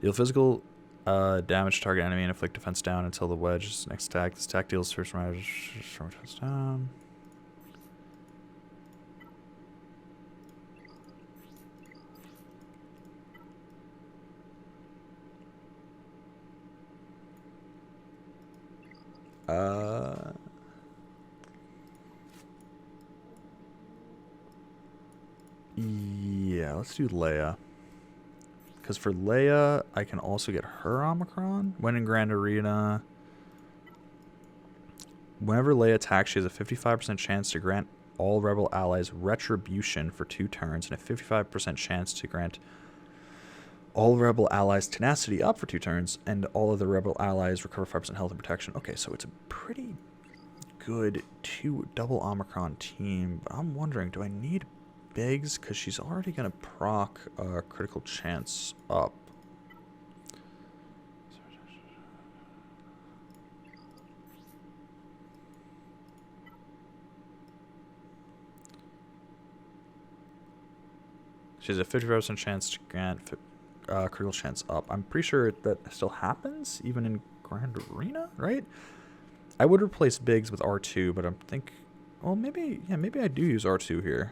Deal physical damage to target enemy and inflict defense down until the Wedge's next attack. This attack deals first damage from defense down. Yeah, let's do Leia. Because for Leia, I can also get her Omicron. When in Grand Arena, whenever Leia attacks, she has a 55% chance to grant all Rebel allies Retribution for 2 turns, and a 55% chance to grant all Rebel allies Tenacity up for 2 turns, and all of the Rebel allies recover 5% health and protection. Okay, so it's a pretty good double Omicron team, but I'm wondering, do I need Biggs? Because she's already going to proc critical chance up. She has a 50% chance to grant critical chance up. I'm pretty sure that still happens, even in Grand Arena, right? I would replace Biggs with R2, but I'm think, well, maybe I do use R2 here.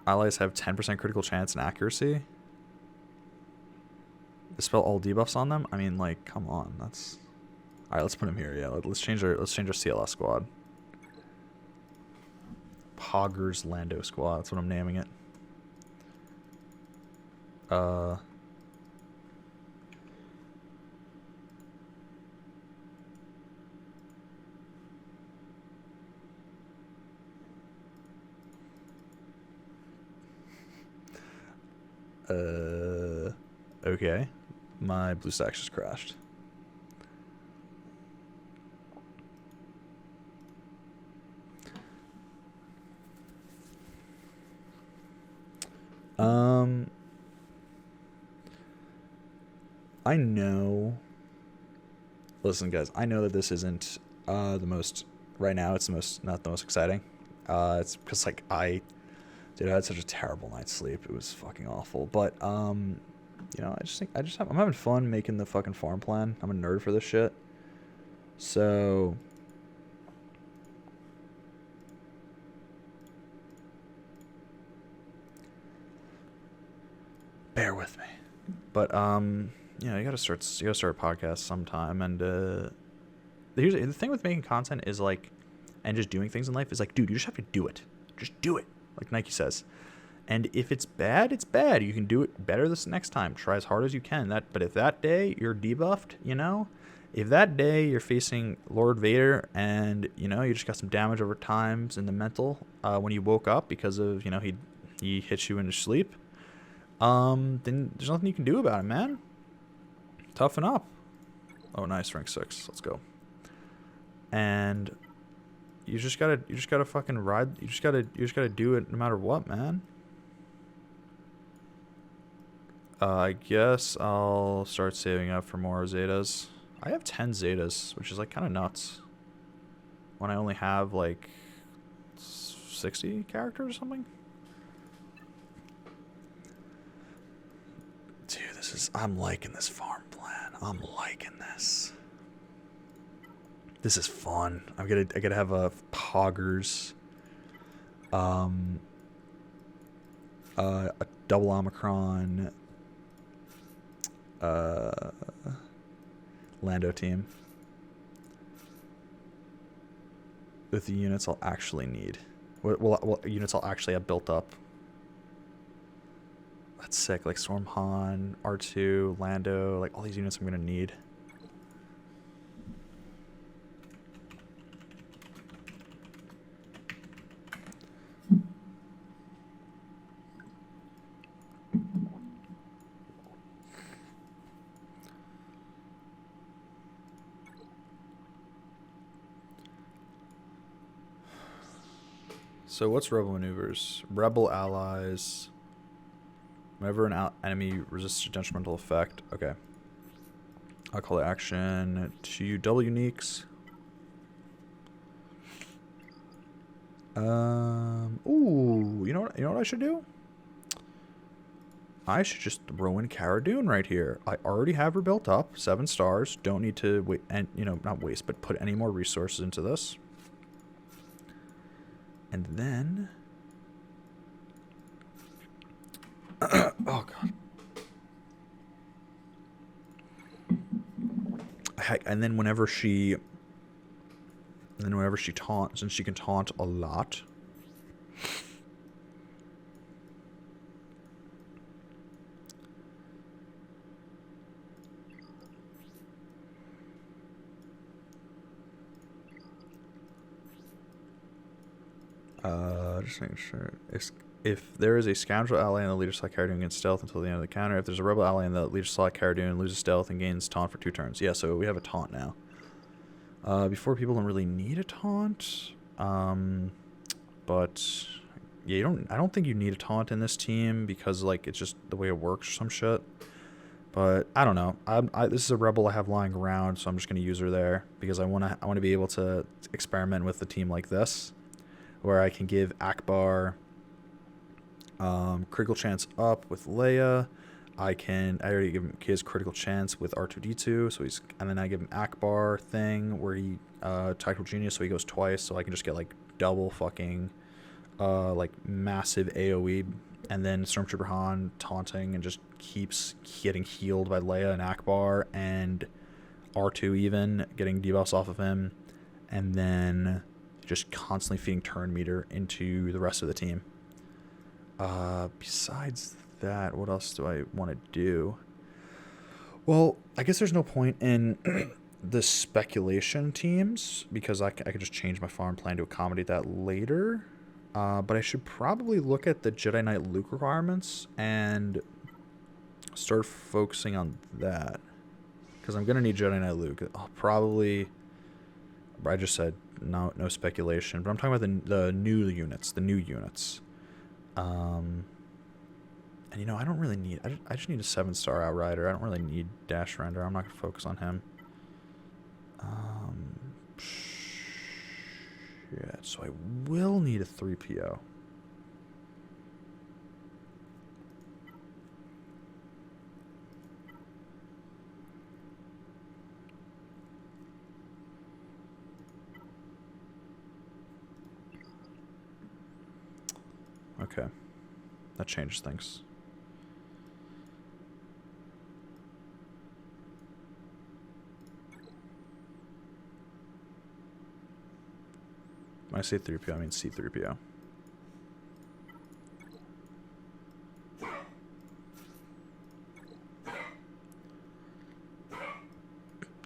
Allies have 10% critical chance and accuracy. Dispel all debuffs on them. I mean, like, come on, that's. All right, let's put him here. Yeah, let's change our CLS squad. Poggers Lando squad. That's what I'm naming it. Okay. My blue stack just crashed. I know. Listen, guys, I know that this isn't the most right now. It's not the most exciting. It's because like dude, I had such a terrible night's sleep. It was fucking awful. But you know, I'm having fun making the fucking farm plan. I'm a nerd for this shit. So bear with me. But you know, you gotta start a podcast sometime. And the thing with making content is like, and just doing things in life is like, dude, you just have to do it. Just do it, like Nike says. And if it's bad, it's bad. You can do it better this next time. Try as hard as you can. But if that day you're debuffed, you know, if that day you're facing Lord Vader and you know you just got some damage over times in the mental when you woke up because of, you know, he hit you in your sleep, then there's nothing you can do about it, man. Toughen up. Oh, nice, rank 6. Let's go. And you just gotta fucking ride. You just gotta do it no matter what, man. I guess I'll start saving up for more Zetas. I have 10 Zetas, which is like kind of nuts. When I only have like 60 characters or something. Dude, I'm liking this farm plan. I'm liking this. This is fun. I gotta have a Poggers, a double Omicron, Lando team with the units I'll actually need. Well, units I'll actually have built up. That's sick. Like Storm Han, R2, Lando, like all these units I'm gonna need. So what's Rebel maneuvers? Rebel allies. Whenever an enemy resists a detrimental effect. Okay. I'll call it action to double uniques. Ooh, you know what I should do? I should just throw in Cara Dune right here. I already have her built up, 7 stars. Don't need to wait, and you know, not waste, but put any more resources into this. And then, oh god. And then whenever she taunts, and she can taunt a lot. Just making sure. If there is a scoundrel ally in the leader slot, Cara Dune gains stealth until the end of the counter. If there's a rebel ally in the leader slot, Cara Dune loses stealth and gains taunt for 2 turns. Yeah, so we have a taunt now. Before, people don't really need a taunt. But yeah, I don't think you need a taunt in this team because like it's just the way it works or some shit. But I don't know. This is a rebel I have lying around, so I'm just gonna use her there because I wanna be able to experiment with a team like this. where I can give Akbar critical chance up with Leia. I already give him his critical chance with R2D2, so and then I give him Akbar thing where he tactical genius, so he goes twice, so I can just get like double fucking like massive AoE, and then Stormtrooper Han taunting and just keeps getting healed by Leia and Akbar, and R2 even getting debuffs off of him, and then just constantly feeding turn meter into the rest of the team. Besides that, what else do I want to do? Well, I guess there's no point in the speculation teams, because I could just change my farm plan to accommodate that later. But I should probably look at the Jedi Knight Luke requirements and start focusing on that, because I'm gonna need Jedi Knight Luke. I'll probably, I just said no speculation, but I'm talking about the new units, and you know, I don't really need, I just need a 7-star Outrider. I don't really need Dash Render. I'm not gonna focus on him. Shit, so I will need a 3PO. Okay, that changes things. When I say 3PO, I mean C3PO.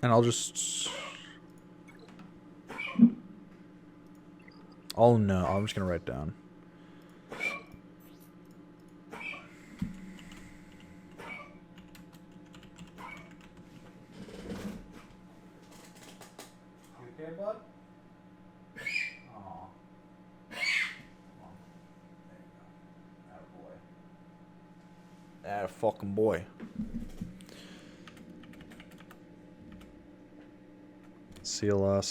And I'll just... Oh no, I'm just gonna write down. Okay, bud? Aw. Come on. There you go. Attaboy. Atta fucking boy. CLS,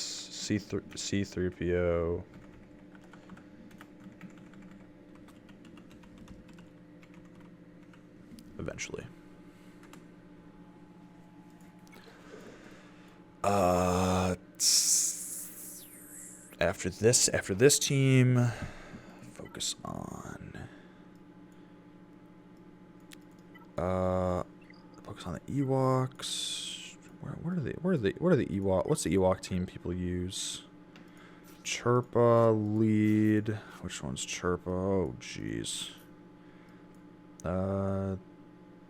C3PO. Eventually. After this team, focus on the Ewoks. Where are the Ewok? What's the Ewok team people use? Chirpa, lead. Which one's Chirpa? Oh jeez.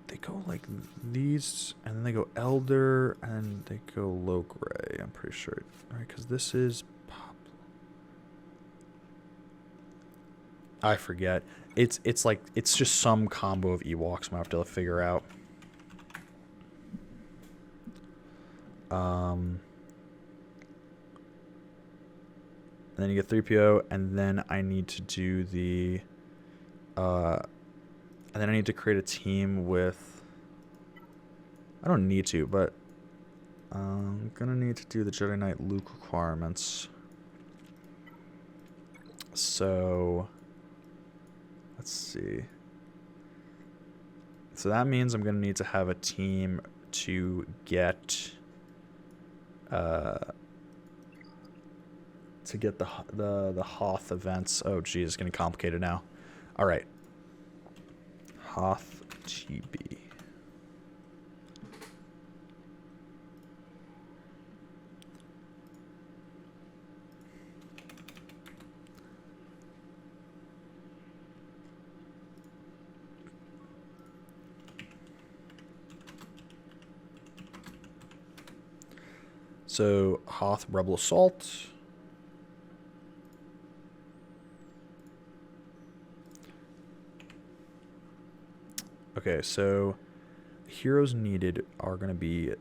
They go like these, and then they go Elder, and they go Low Gray. I'm pretty sure, right? Because this is I forget. It's like it's just some combo of Ewoks. I have to figure out. And then you get 3PO, and then I need to do the and then I need to create a team with... I don't need to, but I'm gonna need to do the Jedi Knight Luke requirements. So let's see. So that means I'm gonna need to have a team to get the Hoth events. Oh geez, it's getting complicated now. All right. Hoth TB. So Hoth Rebel Assault. Okay, so heroes needed are going to be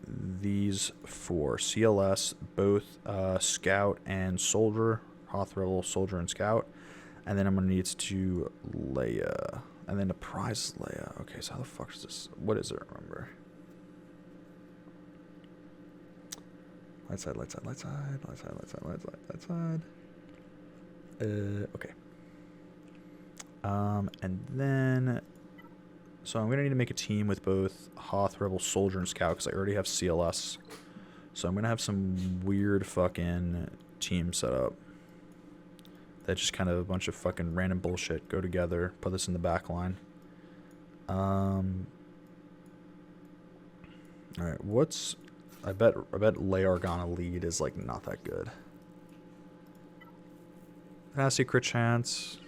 these four. CLS, both Scout and Soldier. Hoth Rebel, Soldier, and Scout. And then I'm going to need to do Leia. And then the prize is Leia. Okay, so how the fuck is this? What is it? Remember? Light side, light side, light side, light side, light side, light side, light side. Okay. And then, so I'm gonna need to make a team with both Hoth, Rebel, Soldier, and Scout because I already have CLS. So I'm gonna have some weird fucking team set up. That just kind of a bunch of fucking random bullshit go together. Put this in the back line. Alright, what's... I bet Lay Organa lead is like not that good. Nasty crit chance.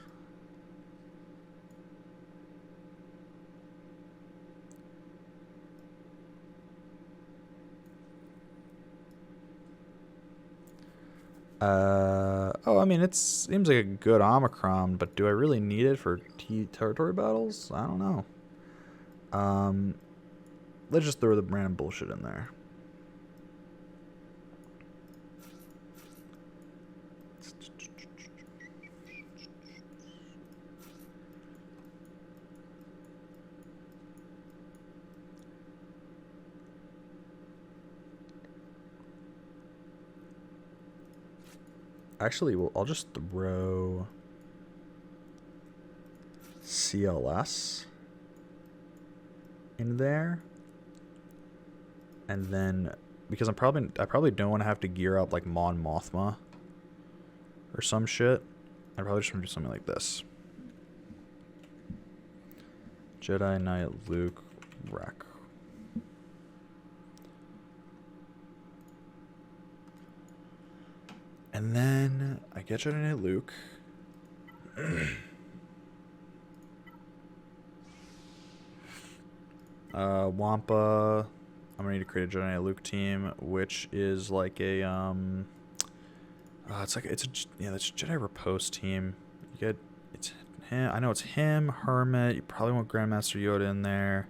Oh, I mean, it seems like a good Omicron, but do I really need it for territory battles? I don't know. Let's just throw the random bullshit in there. Actually, well, I'll just throw CLS in there, and then because I probably don't want to have to gear up like Mon Mothma or some shit. I probably just want to do something like this: Jedi Knight Luke Wreck. And then I get Jedi Knight Luke. Wampa. I'm gonna need to create a Jedi Knight Luke team, which is like a that's Jedi Repose team. You get it's him. I know it's him, Hermit. You probably want Grandmaster Yoda in there.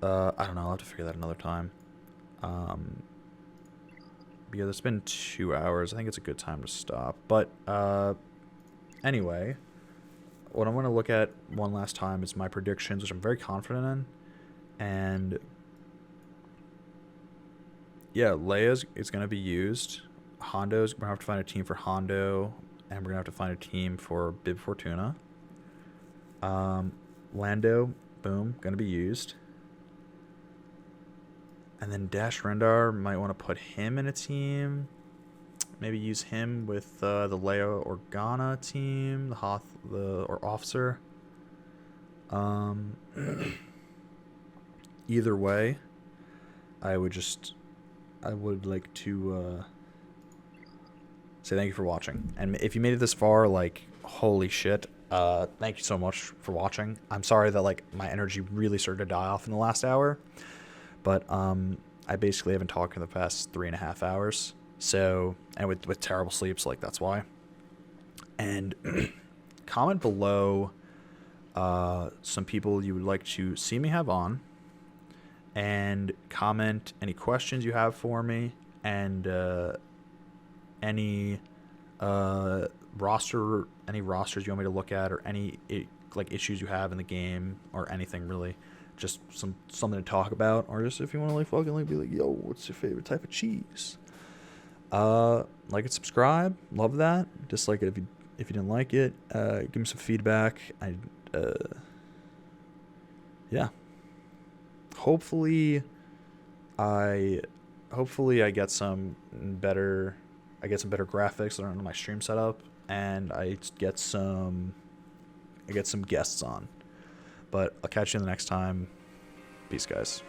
I don't know. I'll have to figure that another time. Yeah, it's been 2 hours. I think it's a good time to stop. But anyway, what I'm going to look at one last time is my predictions, which I'm very confident in. And yeah, Leia's is going to be used. Hondo's, we're going to have to find a team for Hondo, and we're going to have to find a team for Bib Fortuna. Lando, boom, going to be used. And then Dash Rendar, might want to put him in a team. Maybe use him with the Leia Organa team, the Hoth, or officer. Either way, I would like to say thank you for watching. And if you made it this far, like, holy shit, thank you so much for watching. I'm sorry that like my energy really started to die off in the last hour. But I basically haven't talked in the past 3.5 hours. So, and with terrible sleeps, like that's why. And comment below some people you would like to see me have on, and comment any questions you have for me, and any rosters you want me to look at, or any like issues you have in the game, or anything really. Just something to talk about, or just if you want to like fucking like be like, yo, what's your favorite type of cheese? Like and subscribe, love that. Dislike it if you didn't like it. Give me some feedback. Yeah. Hopefully I get some better graphics on my stream setup, and I get some guests on. But I'll catch you in the next time. Peace, guys.